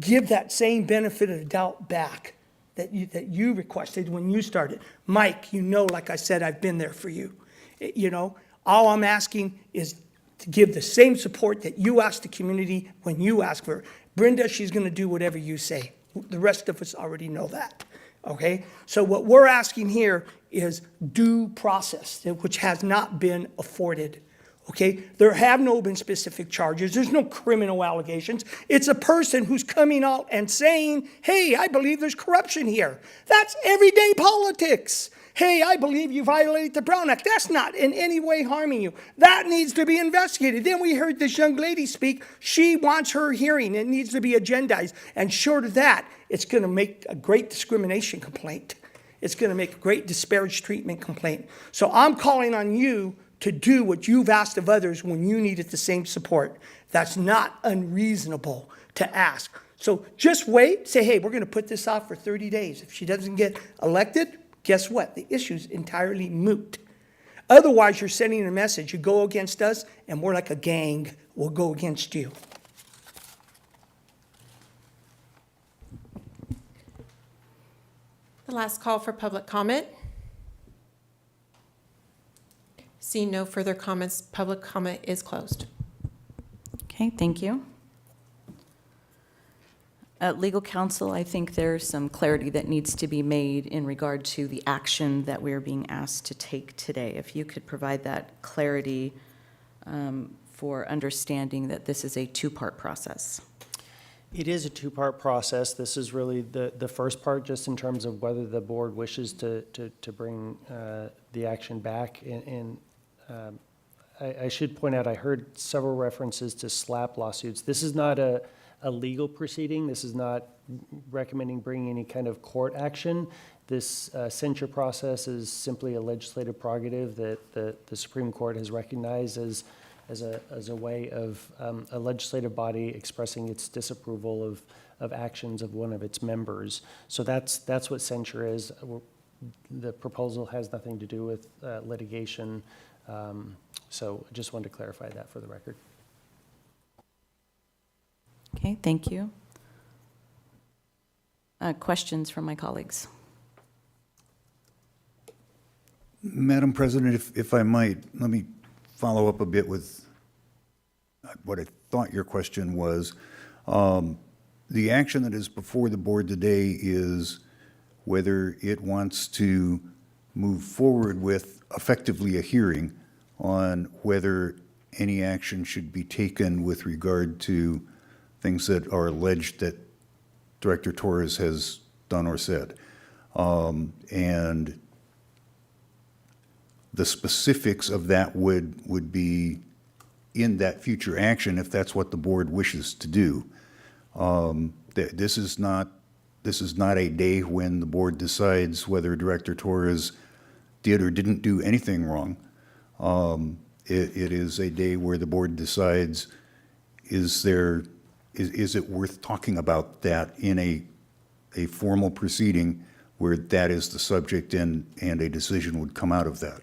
Give that same benefit of the doubt back that you requested when you started. Mike, you know, like I said, I've been there for you. You know, all I'm asking is to give the same support that you asked the community when you asked for it. Brenda, she's going to do whatever you say. The rest of us already know that. Okay? So what we're asking here is due process, which has not been afforded. Okay? There have no been specific charges. There's no criminal allegations. It's a person who's coming out and saying, hey, I believe there's corruption here. That's everyday politics. Hey, I believe you violated the Brown Act. That's not in any way harming you. That needs to be investigated. Then we heard this young lady speak. She wants her hearing. It needs to be agendized. And short of that, it's going to make a great discrimination complaint. It's going to make a great disparaged treatment complaint. So I'm calling on you to do what you've asked of others when you needed the same support. That's not unreasonable to ask. So just wait. Say, hey, we're going to put this off for 30 days. If she doesn't get elected, guess what? The issue's entirely moot. Otherwise, you're sending a message. You go against us, and we're like a gang. We'll go against you. The last call for public comment. Seeing no further comments, public comment is closed. Okay, thank you. Legal counsel, I think there's some clarity that needs to be made in regard to the action that we're being asked to take today. If you could provide that clarity for understanding that this is a two-part process. It is a two-part process. This is really the first part, just in terms of whether the board wishes to bring the action back I should point out, I heard several references to SLAP lawsuits. This is not a legal proceeding. This is not recommending bringing any kind of court action. This censure process is simply a legislative prerogative that the Supreme Court has recognized as a way of a legislative body expressing its disapproval of actions of one of its members. So that's what censure is. The proposal has nothing to do with litigation. So I just wanted to clarify that for the record. Okay, thank you. Questions from my colleagues? Madam President, if I might, let me follow up a bit with what I thought your question was. The action that is before the board today is whether it wants to move forward with effectively a hearing on whether any action should be taken with regard to things that are alleged that Director Torres has done or said. And the specifics of that would be in that future action if that's what the board wishes to do. This is not a day when the board decides whether Director Torres did or didn't do anything wrong. It is a day where the board decides, is it worth talking about that in a formal proceeding where that is the subject and a decision would come out of that.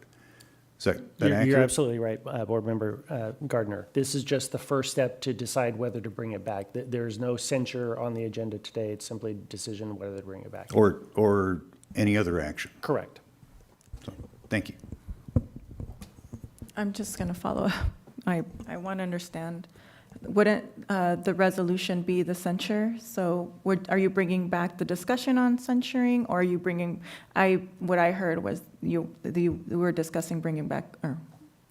Is that accurate? You're absolutely right, Board Member Gardner. This is just the first step to decide whether to bring it back. There's no censure on the agenda today. It's simply a decision whether to bring it back. Or any other action. Correct. So, thank you. I'm just going to follow up. I want to understand, wouldn't the resolution be the censure? So are you bringing back the discussion on censuring, or are you bringing, what I heard was you were discussing bringing back, or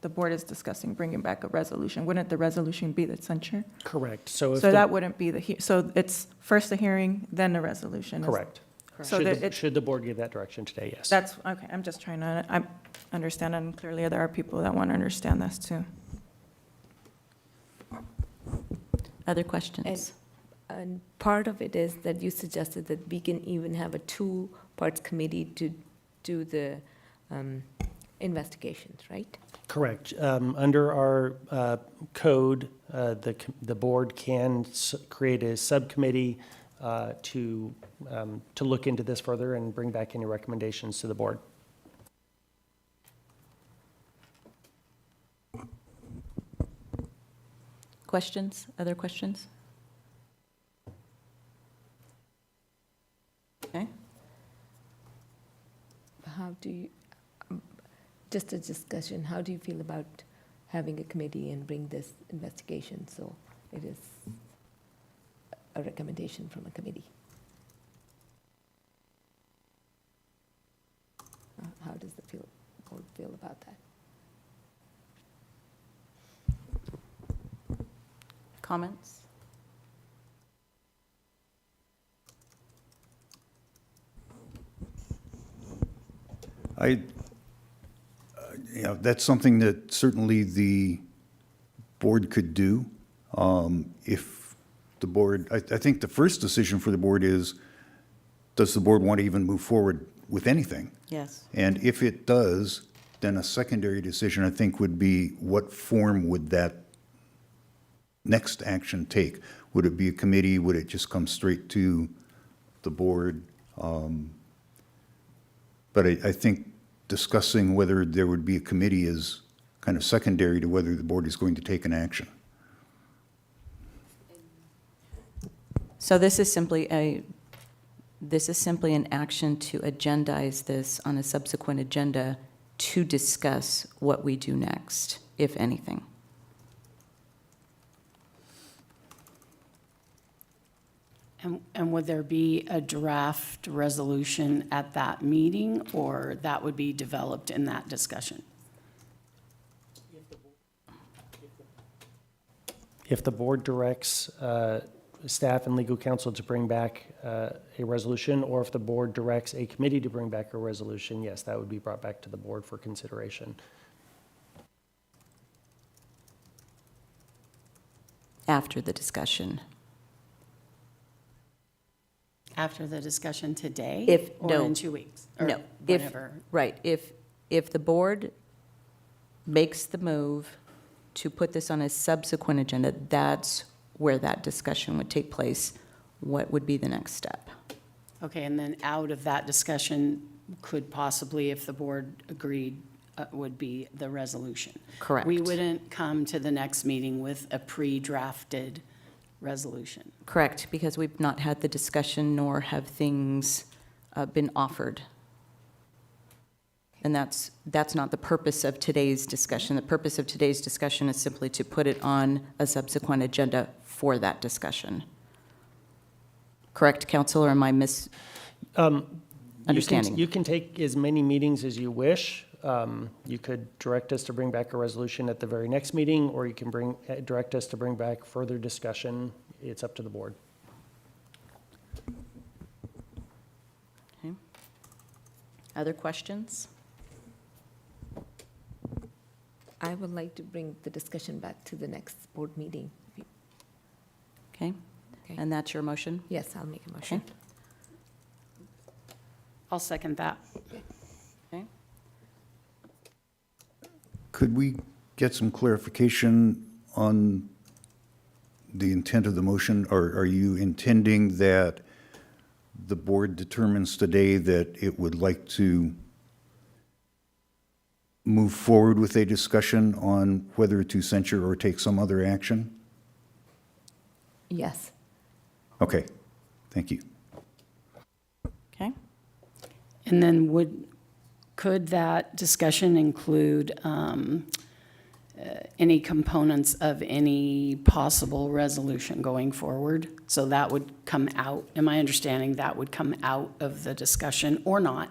the board is discussing bringing back a resolution. Wouldn't the resolution be the censure? Correct. So that wouldn't be so it's first a hearing, then a resolution? Correct. So Should the board give that direction today, yes. That's, okay, I'm just trying to understand, and clearly there are people that want to understand this too. Other questions? And part of it is that you suggested that we can even have a two-parts committee to do the investigations, right? Correct. Under our code, the board can create a subcommittee to look into this further and bring back any recommendations to the board. Questions? Other questions? Okay. How do you, just a discussion, how do you feel about having a committee and bring this investigation so it is a recommendation from a committee? How does the board feel about that? Comments? That's something that certainly the board could do. If the board, I think the first decision for the board is, does the board want to even move forward with anything? Yes. And if it does, then a secondary decision, I think, would be what form would that next action take? Would it be a committee? Would it just come straight to the board? But I think discussing whether there would be a committee is kind of secondary to whether the board is going to take an action. So this is simply an action to agendize this on a subsequent agenda to discuss what we do next, if anything. And would there be a draft resolution at that meeting, or that would be developed in that discussion? If the board directs staff and legal counsel to bring back a resolution, or if the board directs a committee to bring back a resolution, yes, that would be brought back to the board for consideration. after the discussion. After the discussion today? If, Or no. in 2 weeks? Or No, if, whenever? right, if the board makes the move to put this on a subsequent agenda, that's where that discussion would take place. What would be the next step? Okay, and then out of that discussion could possibly, if the board agreed, would be the resolution. Correct. We wouldn't come to the next meeting with a pre-drafted resolution. Correct, because we've not had the discussion, nor have things been offered. And that's not the purpose of today's discussion. The purpose of today's discussion is simply to put it on a subsequent agenda for that discussion. Correct, counsel, or am I misunderstanding? You can take as many meetings as you wish. You could direct us to bring back a resolution at the very next meeting, or you can direct us to bring back further discussion. It's up to the board. Okay. Other questions? I would like to bring the discussion back to the next board meeting. Okay, Okay. and that's your motion? Yes, I'll make a motion. Okay. I'll second that. Okay. Could we get some clarification on the intent of the motion? Are you intending that the board determines today that it would like to move forward with a discussion on whether to censure or take some other action? Yes. Okay, thank you. Okay. And then could that discussion include any components of any possible resolution going forward? So that would come out, in my understanding, that would come out of the discussion or not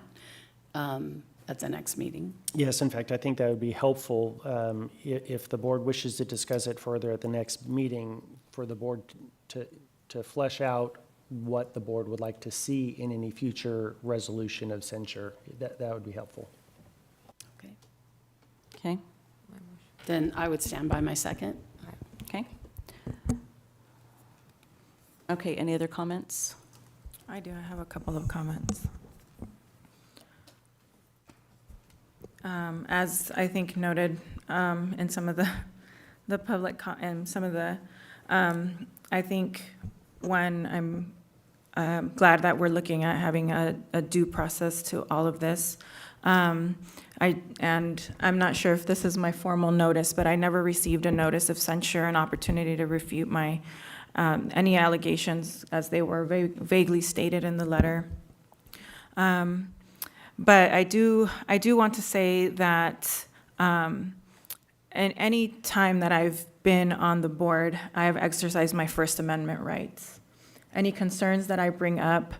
at the next meeting? Yes, in fact, I think that would be helpful if the board wishes to discuss it further at the next meeting, for the board to flesh out what the board would like to see in any future resolution of censure. That would be helpful. Okay. Okay. Then I would stand by my second. Okay. Okay, any other comments? I do, I have a couple of comments. As I think noted in some of the public, and some of the, I think when I'm glad that we're looking at having a due process to all of this. And I'm not sure if this is my formal notice, but I never received a notice of censure, an opportunity to refute my, any allegations as they were vaguely stated in the letter. But I do want to say that in any time that I've been on the board, I have exercised my First Amendment rights. Any concerns that I bring up,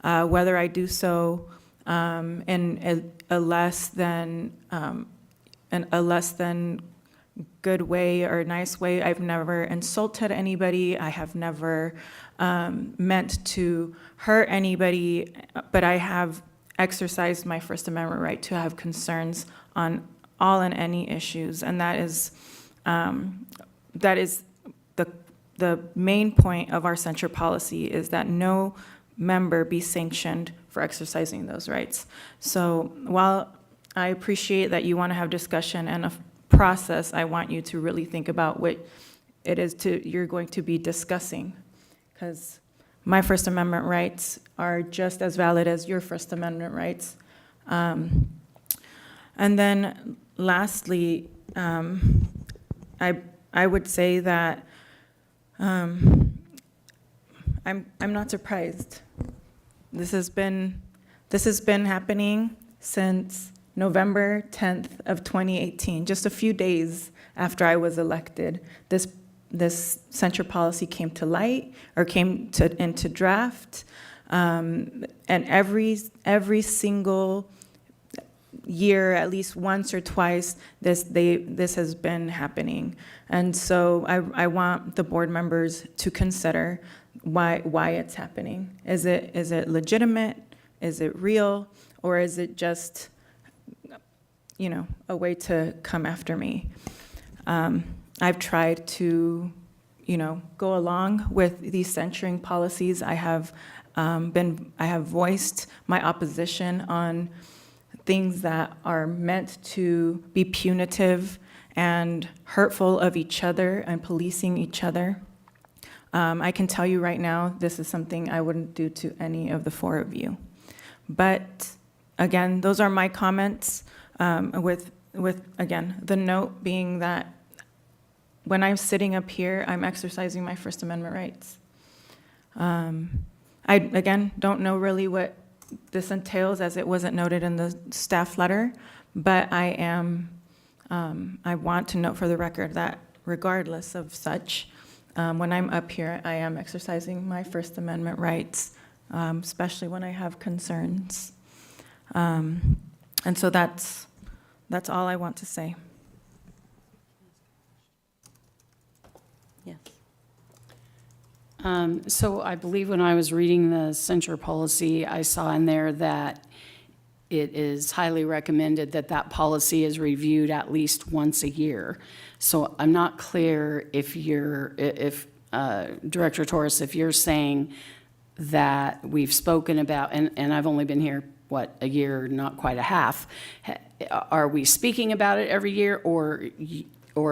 whether I do so in a less than good way or nice way, I've never insulted anybody. I have never meant to hurt anybody, but I have exercised my First Amendment right to have concerns on all and any issues, and that is the main point of our censure policy, is that no member be sanctioned for exercising those rights. So while I appreciate that you want to have discussion and a process, I want you to really think about what it is you're going to be discussing, because my First Amendment rights are just as valid as your First Amendment rights. And then lastly, I would say that I'm not surprised. This has been happening since November 10th of 2018, just a few days after I was elected. This censure policy came to light, or came into draft, and every single year, at least once or twice, this has been happening. And so I want the board members to consider why it's happening. Is it legitimate? Is it real? Or is it just, a way to come after me? I've tried to go along with these censuring policies. I have voiced my opposition on things that are meant to be punitive and hurtful of each other and policing each other. I can tell you right now, this is something I wouldn't do to any of the four of you. But again, those are my comments, with again, the note being that when I'm sitting up here, I'm exercising my First Amendment rights. I, again, don't know really what this entails, as it wasn't noted in the staff letter, but I want to note for the record that regardless of such, when I'm up here, I am exercising my First Amendment rights, especially when I have concerns. And so that's all I want to say. Yes. So I believe when I was reading the censure policy, I saw in there that it is highly recommended that that policy is reviewed at least once a year. So I'm not clear if Director Torres, if you're saying that we've spoken about, and I've only been here, what, a year, not quite a half. Are we speaking about it every year, or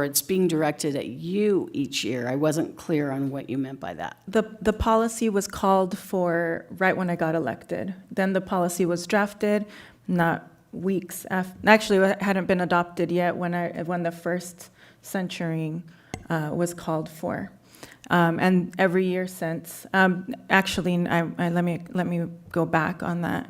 it's being directed at you each year? I wasn't clear on what you meant by that. The policy was called for right when I got elected. Then the policy was drafted, not weeks after. Actually, it hadn't been adopted yet when the first censuring was called for. And every year since, actually, let me go back on that.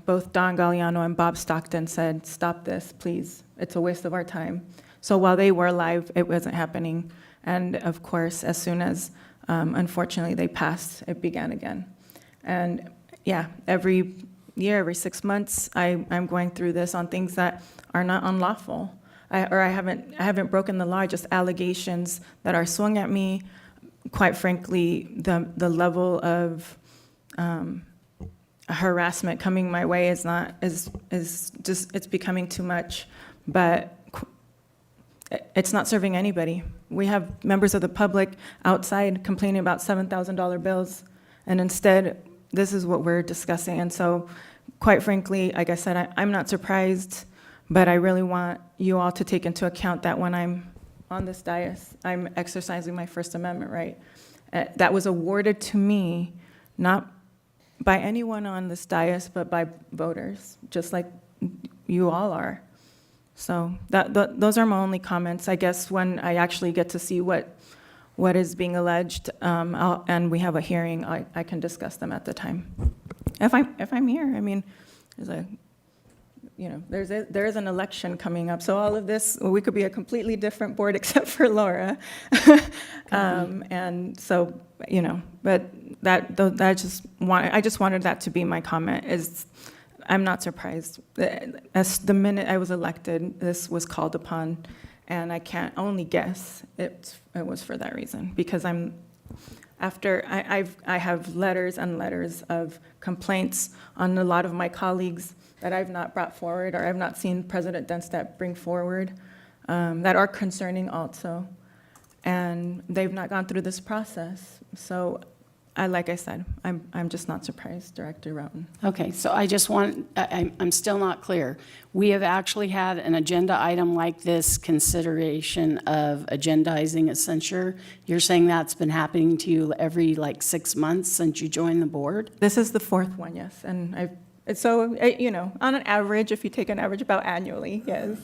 Both Don Galliano and Bob Stockton said, "Stop this, please. It's a waste of our time." So while they were live, it wasn't happening. And of course, as soon as, unfortunately, they passed, it began again. And yeah, every year, every 6 months, I'm going through this on things that are not unlawful. I haven't broken the law, just allegations that are swung at me. Quite frankly, the level of harassment coming my way is just, it's becoming too much. But it's not serving anybody. We have members of the public outside complaining about $7,000 bills, and instead, this is what we're discussing. And so, quite frankly, like I said, I'm not surprised, but I really want you all to take into account that when I'm on this dais, I'm exercising my First Amendment right. That was awarded to me, not by anyone on this dais, but by voters, just like you all are. So those are my only comments. I guess when I actually get to see what is being alleged, and we have a hearing, I can discuss them at the time. If I'm here, I mean, there is an election coming up, so all of this, we could be a completely different board except for Laura. And so, but I just wanted that to be my comment. I'm not surprised. As the minute I was elected, this was called upon, and I can't only guess it was for that reason, because I have letters and letters of complaints on a lot of my colleagues that I've not brought forward, or I've not seen President Denstad bring forward, that are concerning also, and they've not gone through this process. So, like I said, I'm just not surprised, Director Roughton. Okay, so I'm still not clear. We have actually had an agenda item like this, consideration of agendizing a censure. You're saying that's been happening to you every 6 months since you joined the board? This is the fourth one, yes, and on an average, if you take an average, about annually, yes.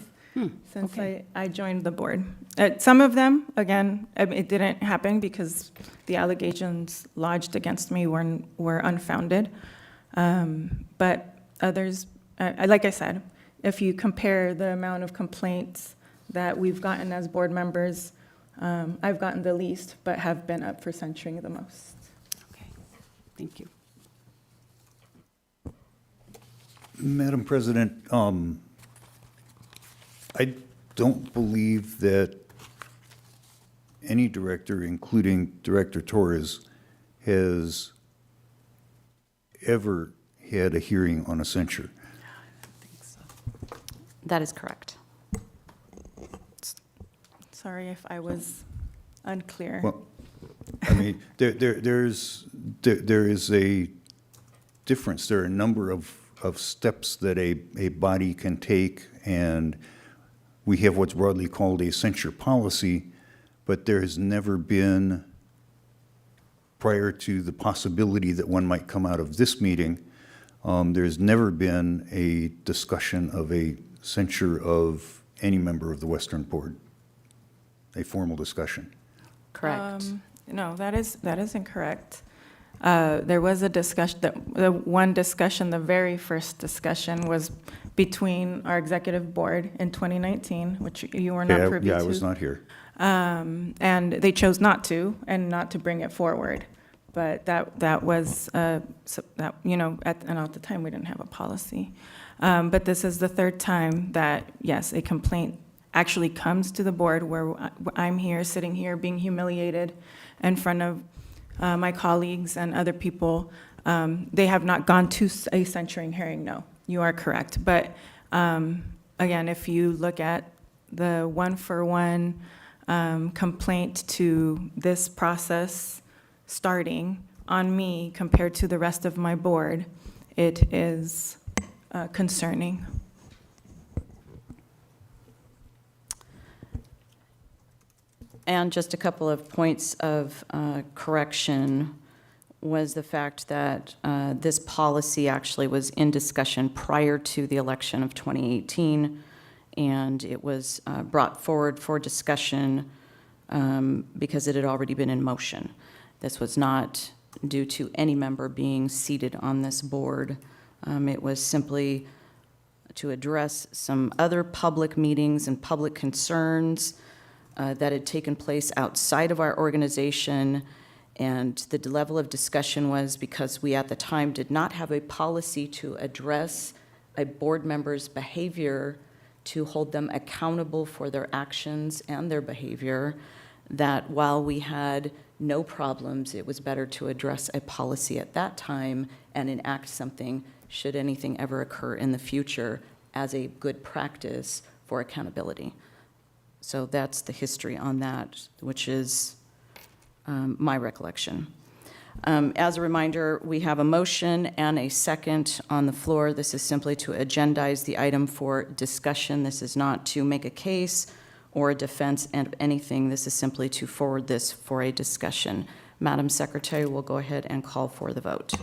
Since okay. I joined the board. Some of them, again, it didn't happen because the allegations lodged against me were unfounded. But others, like I said, if you compare the amount of complaints that we've gotten as board members, I've gotten the least, but have been up for censuring the most. Okay, thank you. Madam President, I don't believe that any director, including Director Torres, has ever had a hearing on a censure. That is correct. Sorry if I was unclear. Well, I mean, there is a difference. There are a number of steps that a body can take, and we have what's broadly called a censure policy, but there has never been, prior to the possibility that one might come out of this meeting, there's never been a discussion of a censure of any member of the Western Board, a formal discussion. Correct. No, that is incorrect. There was a discussion, the very first discussion was between our executive board in 2019, which you were not privy to. Yeah, I was not here. And they chose not to, and not to bring it forward. But that was, at the time, we didn't have a policy. But this is the third time that, yes, a complaint actually comes to the board where I'm here, sitting here, being humiliated in front of my colleagues and other people. They have not gone to a censuring hearing, no. You are correct. But again, if you look at the one-for-one complaint to this process starting on me compared to the rest of my board, it is concerning. And just a couple of points of correction was the fact that this policy actually was in discussion prior to the election of 2018, and it was brought forward for discussion because it had already been in motion. This was not due to any member being seated on this board. It was simply to address some other public meetings and public concerns that had taken place outside of our organization, and the level of discussion was because we at the time did not have a policy to address a board member's behavior, to hold them accountable for their actions and their behavior, that while we had no problems, it was better to address a policy at that time and enact something should anything ever occur in the future as a good practice for accountability. So that's the history on that, which is my recollection. As a reminder, we have a motion and a second on the floor. This is simply to agendize the item for discussion. This is not to make a case or a defense and anything. This is simply to forward this for a discussion. Madam Secretary will go ahead and call for the vote.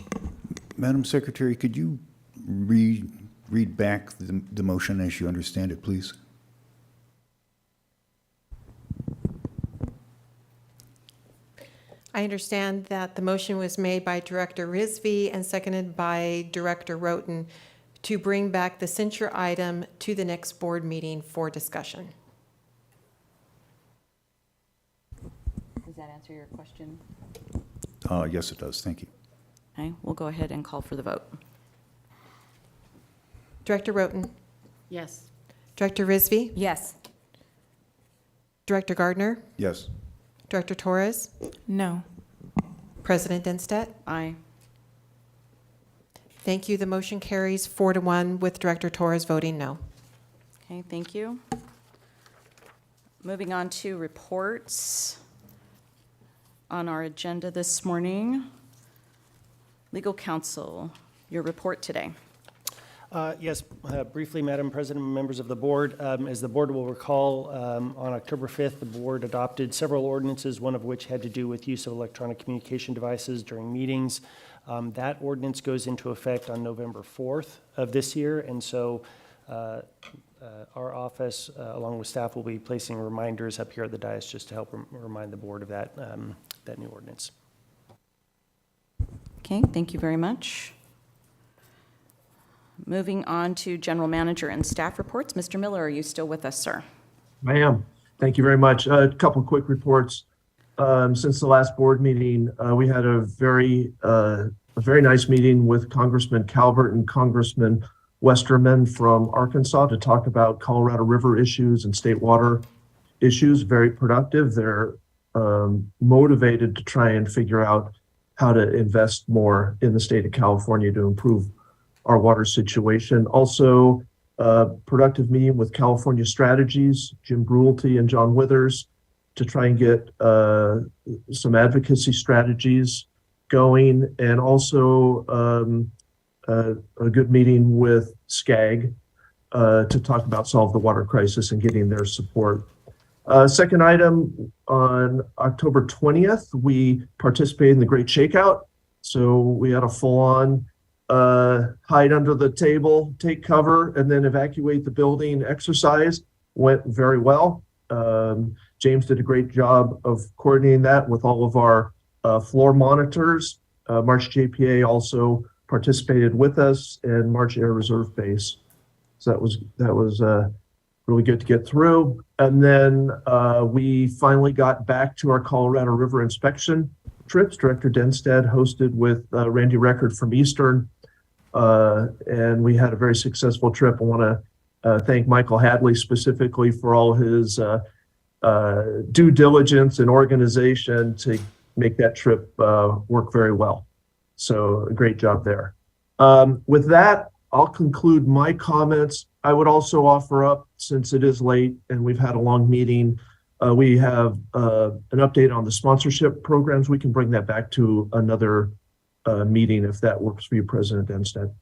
Madam Secretary, could you read back the motion as you understand it, please? I understand that the motion was made by Director Rizvi and seconded by Director Roten to bring back the censure item to the next board meeting for discussion. Does that answer your question? Yes, it does. Thank you. Okay, we'll go ahead and call for the vote. Director Roten? Yes. Director Rizvi? Yes. Director Gardner? Yes. Director Torres? No. President Denstedt? Aye. Thank you. The motion carries 4-1 with Director Torres voting no. Okay, thank you. Moving on to reports on our agenda this morning. Legal counsel, your report today. Yes, briefly, Madam President, members of the board. As the board will recall, on October 5th, the board adopted several ordinances, one of which had to do with use of electronic communication devices during meetings. That ordinance goes into effect on November 4th of this year, and so our office, along with staff, will be placing reminders up here at the dais just to help remind the board of that, that new ordinance. Okay, thank you very much. Moving on to general manager and staff reports. Mr. Miller, are you still with us, sir? I am. Thank you very much. A couple quick reports. Since the last board meeting, we had a very nice meeting with Congressman Calvert and Congressman Westerman from Arkansas to talk about Colorado River issues and state water issues. Very productive. They're motivated to try and figure out how to invest more in the state of California to improve our water situation. Also, productive meeting with California Strategies, Jim Bruelty and John Withers, to try and get some advocacy strategies going, and also a good meeting with SCAG to talk about solve the water crisis and getting their support. Second item, on October 20th, we participated in the Great Shakeout. So we had a full-on hide under the table, take cover, and then evacuate the building exercise. Went very well. James did a great job of coordinating that with all of our floor monitors. March JPA also participated with us, and March Air Reserve Base. So that was really good to get through. And then we finally got back to our Colorado River inspection trips. Director Denstead hosted with Randy Record from Eastern, and we had a very successful trip. I want to thank Michael Hadley specifically for all his due diligence and organization to make that trip work very well. So a great job there. With that, I'll conclude my comments. I would also offer up, since it is late and we've had a long meeting, we have an update on the sponsorship programs. We can bring that back to another meeting if that works for you, President Denstead.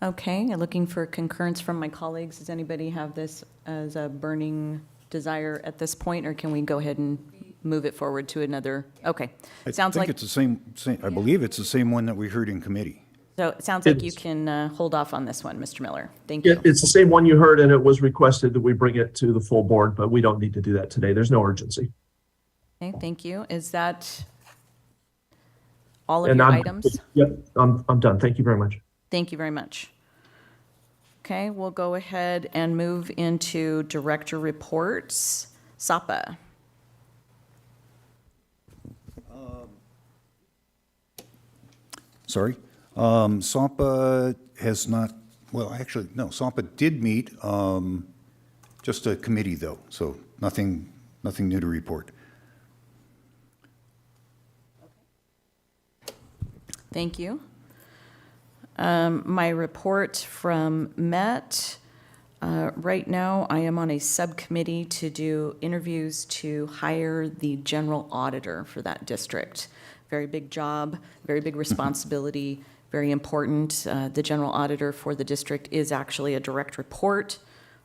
Okay, looking for concurrence from my colleagues. Does anybody have this as a burning desire at this point, or can we go ahead and move it forward to another? Okay, sounds I like, think it's the same, I believe it's the same one that we heard in committee. so it sounds like you can hold off on this one, Mr. Miller. Thank you. It's the same one you heard, and it was requested that we bring it to the full board, but we don't need to do that today. There's no urgency. Okay, thank you. Is that all of And your I'm- items? Yep, I'm done. Thank you very much. Thank you very much. Okay, we'll go ahead and move into director reports. SAPA. Sorry. SAPA has not, well, actually, no, SAPA did meet, just a committee though, so nothing new to report. Thank you. My report from MET. Right now, I am on a subcommittee to do interviews to hire the general auditor for that district. Very big job, very big responsibility, very important. The general auditor for the district is actually a direct report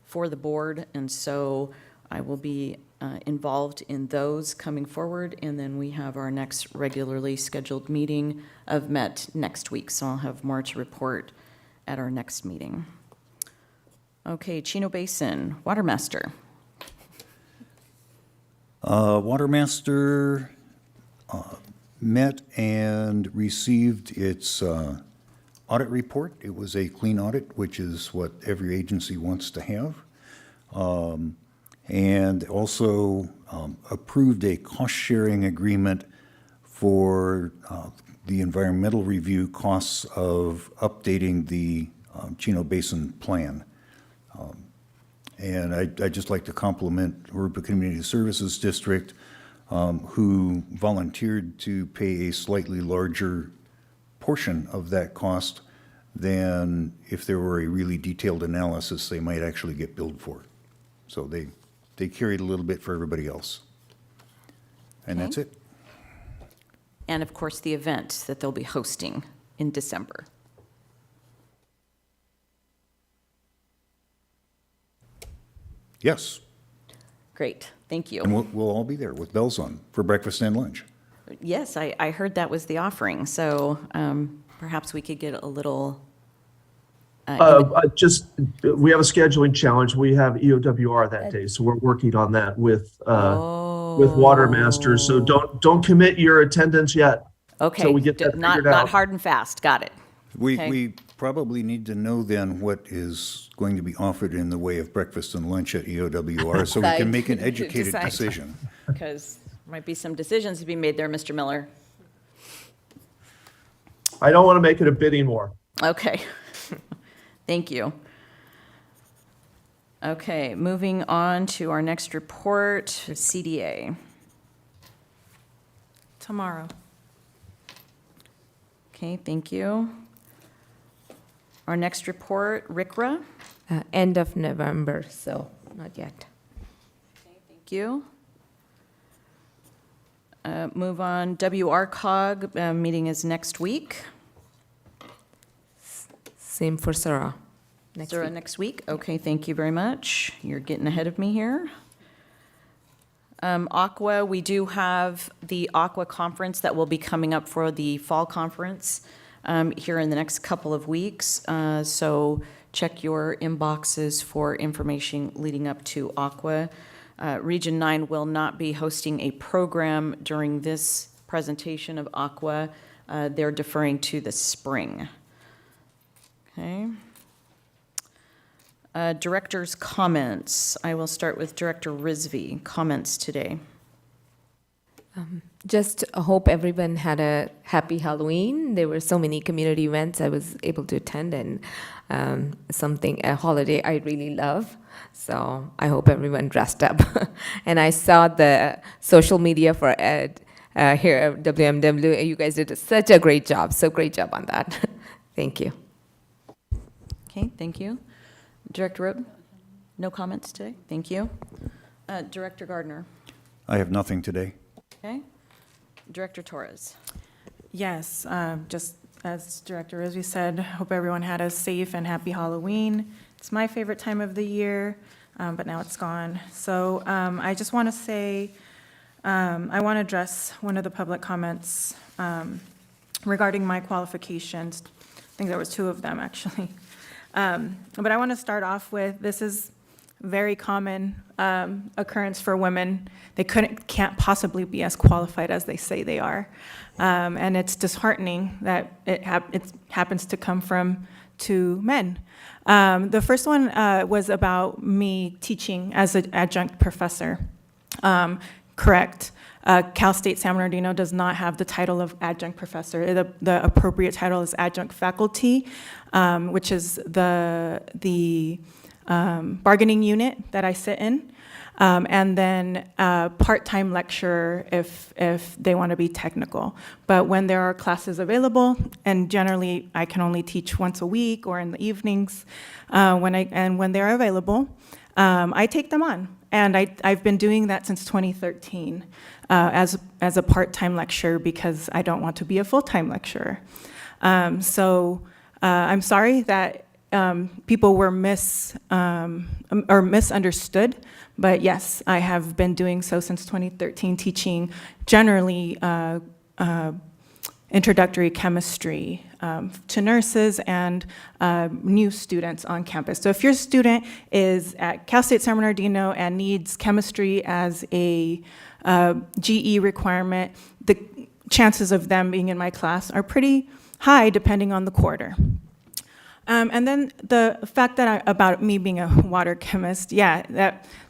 for the board, and so I will be involved in those coming forward, and then we have our next regularly scheduled meeting of MET next week, so I'll have more to report at our next meeting. Okay, Chino Basin, Watermaster. Watermaster met and received its audit report. It was a clean audit, which is what every agency wants to have. And also approved a cost-sharing agreement for the environmental review costs of updating the Chino Basin plan. And I'd just like to compliment Arupa Community Services District, who volunteered to pay a slightly larger portion of that cost than if there were a really detailed analysis they might actually get billed for. So they carried a little bit for everybody else. And that's it. And of course, the event that they'll be hosting in December. Yes. Great, thank you. And we'll all be there with bells on for breakfast and lunch. Yes, I heard that was the offering, so perhaps we could get a little. We have a scheduling challenge. We have EOWR that day, so we're working on that with Watermaster. So don't commit your attendance yet. Okay, Till we get that not figured out. hard and fast, got it. Okay. We probably need to know then what is going to be offered in the way of breakfast and lunch at EOWR so we can make an educated Decide. decision. Because there might be some decisions to be made there, Mr. Miller. I don't want to make it a bidding war. Okay, thank you. Okay, moving on to our next report, CDA. Tomorrow. Okay, thank you. Our next report, RCRA. End of November, so not yet. Thank you. Move on, WRCOG, meeting is next week. Same for Sarah. Next Sarah, week. next week? Okay, thank you very much. You're getting ahead of me here. Aqua, we do have the Aqua Conference that will be coming up for the fall conference here in the next couple of weeks. So check your inboxes for information leading up to Aqua. Region 9 will not be hosting a program during this presentation of Aqua. They're deferring to the spring. Okay. Director's comments. I will start with Director Rizvi. Comments today. Just hope everyone had a happy Halloween. There were so many community events I was able to attend, and a holiday I really love. So I hope everyone dressed up. And I saw the social media for Ed here at WMW. You guys did such a great job. So great job on that. Thank you. Okay, thank you. Director Roden? No comments today? Thank you. Director Gardner? I have nothing today. Okay. Director Torres? Yes, just as Director Rizvi said, hope everyone had a safe and happy Halloween. It's my favorite time of the year, but now it's gone. So I just want to say, I want to address one of the public comments regarding my qualifications. I think there was 2 of them, actually. But I want to start off with, this is very common occurrence for women. They can't possibly be as qualified as they say they are. And it's disheartening that it happens to come from 2 men. The first one was about me teaching as an adjunct professor. Correct. Cal State San Bernardino does not have the title of adjunct professor. The appropriate title is adjunct faculty, which is the bargaining unit that I sit in, and then part-time lecturer if they want to be technical. But when there are classes available, and generally I can only teach once a week or in the evenings, when they're available, I take them on. And I've been doing that since 2013 as a part-time lecturer because I don't want to be a full-time lecturer. So I'm sorry that people were misunderstood, but yes, I have been doing so since 2013, teaching generally introductory chemistry to nurses and new students on campus. So if your student is at Cal State San Bernardino and needs chemistry as a GE requirement, the chances of them being in my class are pretty high depending on the quarter. And then the fact that about me being a water chemist, yeah,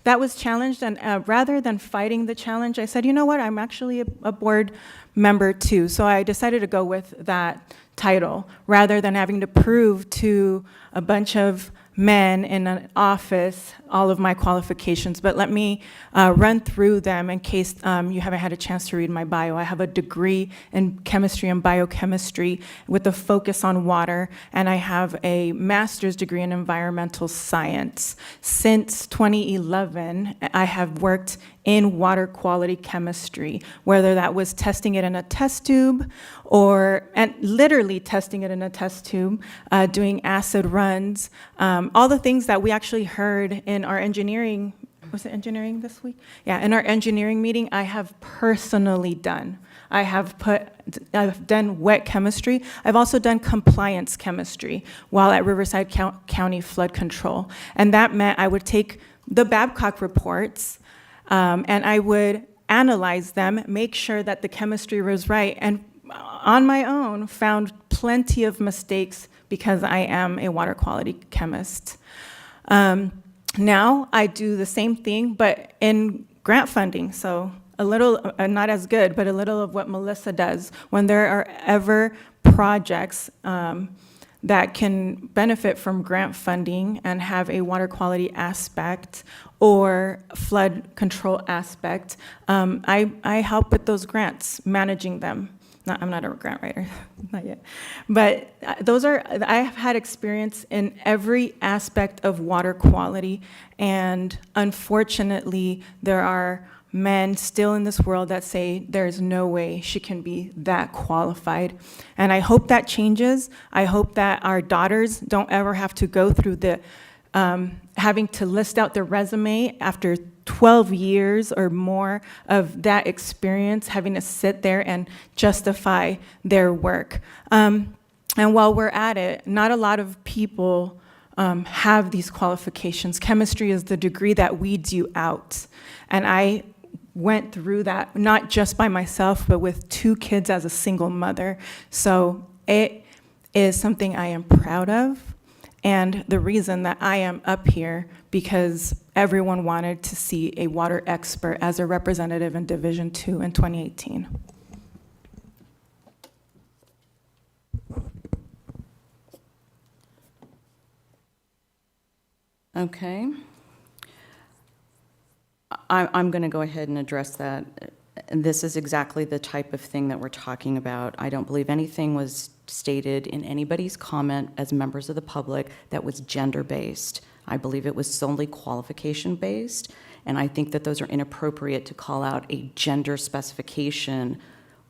that was challenged, and rather than fighting the challenge, I said, you know what, I'm actually a board member too, so I decided to go with that title, rather than having to prove to a bunch of men in an office all of my qualifications. But let me run through them in case you haven't had a chance to read my bio. I have a degree in chemistry and biochemistry with a focus on water, and I have a master's degree in environmental science. Since 2011, I have worked in water quality chemistry, whether that was testing it in a test tube and literally testing it in a test tube, doing acid runs, all the things that we actually heard in our engineering, was it engineering this week? Yeah, in our engineering meeting, I have personally done. I've done wet chemistry. I've also done compliance chemistry while at Riverside County Flood Control. And that meant I would take the Babcock reports and I would analyze them, make sure that the chemistry was right, and on my own found plenty of mistakes because I am a water quality chemist. Now I do the same thing, but in grant funding. So a little, not as good, but a little of what Melissa does. When there are ever projects that can benefit from grant funding and have a water quality aspect or flood control aspect, I help with those grants, managing them. I'm not a grant writer, not yet. But I have had experience in every aspect of water quality, and unfortunately, there are men still in this world that say there's no way she can be that qualified. And I hope that changes. I hope that our daughters don't ever have to go through the having to list out their resume after 12 years or more of that experience, having to sit there and justify their work. And while we're at it, not a lot of people have these qualifications. Chemistry is the degree that weeds you out. And I went through that, not just by myself, but with 2 kids as a single mother. So it is something I am proud of. And the reason that I am up here, because everyone wanted to see a water expert as a representative in Division 2 in 2018. Okay. I'm going to go ahead and address that. And this is exactly the type of thing that we're talking about. I don't believe anything was stated in anybody's comment as members of the public that was gender-based. I believe it was solely qualification-based, and I think that those are inappropriate to call out a gender specification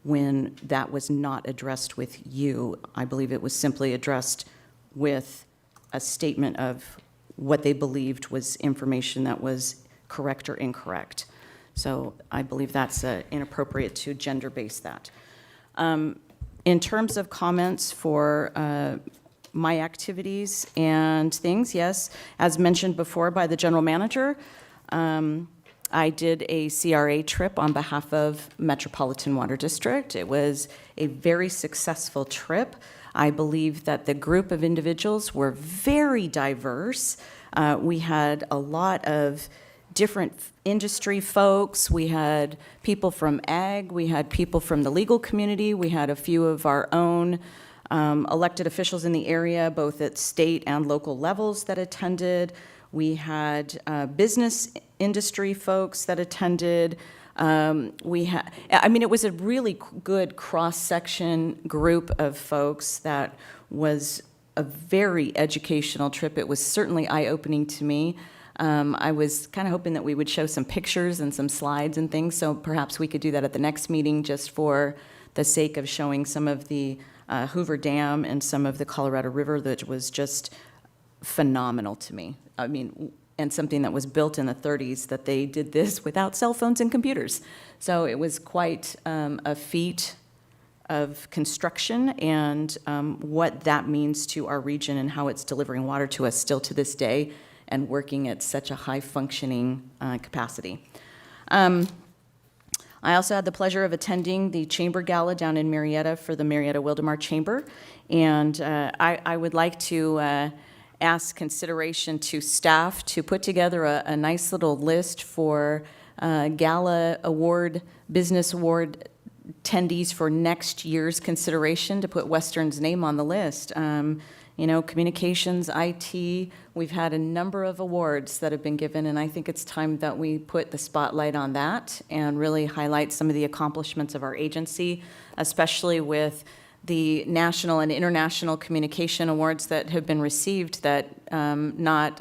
when that was not addressed with you. I believe it was simply addressed with a statement of what they believed was information that was correct or incorrect. So I believe that's inappropriate to gender-base that. In terms of comments for my activities and things, yes, as mentioned before by the general manager, I did a CRA trip on behalf of Metropolitan Water District. It was a very successful trip. I believe that the group of individuals were very diverse. We had a lot of different industry folks. We had people from ag. We had people from the legal community. We had a few of our own elected officials in the area, both at state and local levels that attended. We had business industry folks that attended. It was a really good cross-section group of folks that was a very educational trip. It was certainly eye-opening to me. I was kind of hoping that we would show some pictures and some slides and things, so perhaps we could do that at the next meeting just for the sake of showing some of the Hoover Dam and some of the Colorado River, that was just phenomenal to me. I mean, and something that was built in the 30s, that they did this without cell phones and computers. So it was quite a feat of construction and what that means to our region and how it's delivering water to us still to this day and working at such a high functioning capacity. I also had the pleasure of attending the Chamber Gala down in Marietta for the Marietta-Wildomar Chamber, and I would like to ask consideration to staff to put together a nice little list for gala award, business award attendees for next year's consideration, to put Western's name on the list. Communications, IT, we've had a number of awards that have been given, and I think it's time that we put the spotlight on that and really highlight some of the accomplishments of our agency, especially with the national and international communication awards that have been received that not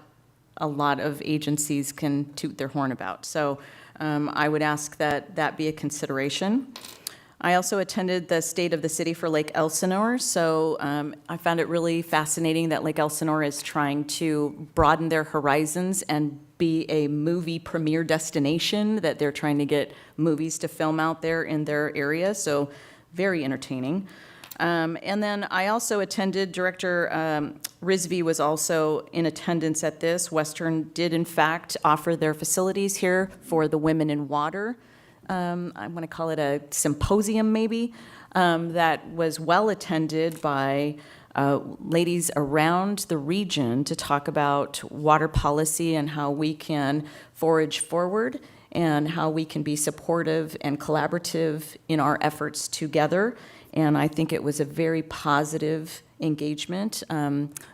a lot of agencies can toot their horn about. So I would ask that that be a consideration. I also attended the State of the City for Lake Elsinore, so I found it really fascinating that Lake Elsinore is trying to broaden their horizons and be a movie premiere destination, that they're trying to get movies to film out there in their area, so very entertaining. And then I also attended, Director Rizvi was also in attendance at this. Western did in fact offer their facilities here for the Women in Water. I want to call it a symposium maybe, that was well attended by ladies around the region to talk about water policy and how we can forage forward and how we can be supportive and collaborative in our efforts together. And I think it was a very positive engagement.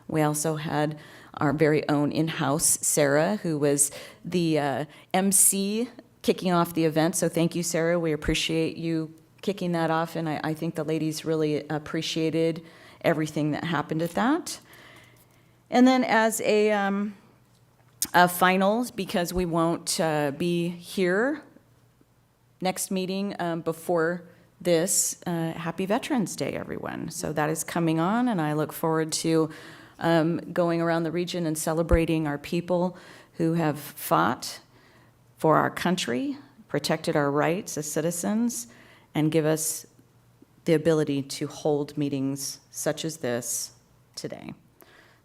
We also had our very own in-house Sarah, who was the MC kicking off the event. So thank you, Sarah. We appreciate you kicking that off, and I think the ladies really appreciated everything that happened at that. And then as a final, because we won't be here next meeting before this, Happy Veterans Day, everyone. So that is coming on, and I look forward to going around the region and celebrating our people who have fought for our country, protected our rights as citizens, and give us the ability to hold meetings such as this today.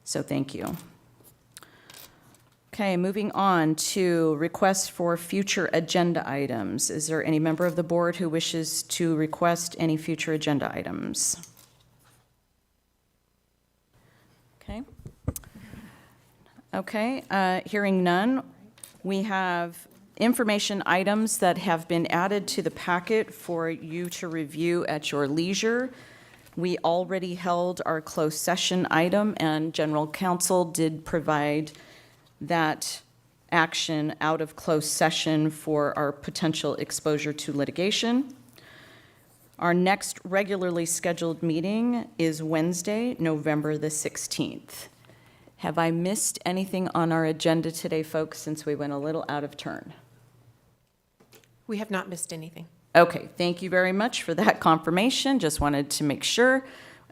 So thank you. Okay, moving on to requests for future agenda items. Is there any member of the board who wishes to request any future agenda items? Okay. Okay, hearing none, we have information items that have been added to the packet for you to review at your leisure. We already held our closed session item, and General Counsel did provide that action out of closed session for our potential exposure to litigation. Our next regularly scheduled meeting is Wednesday, November the 16th. Have I missed anything on our agenda today, folks, since we went a little out of turn? We have not missed anything. Okay, thank you very much for that confirmation. Just wanted to make sure,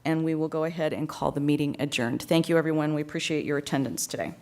and we will go ahead and call the meeting adjourned. Thank you, everyone. We appreciate your attendance today.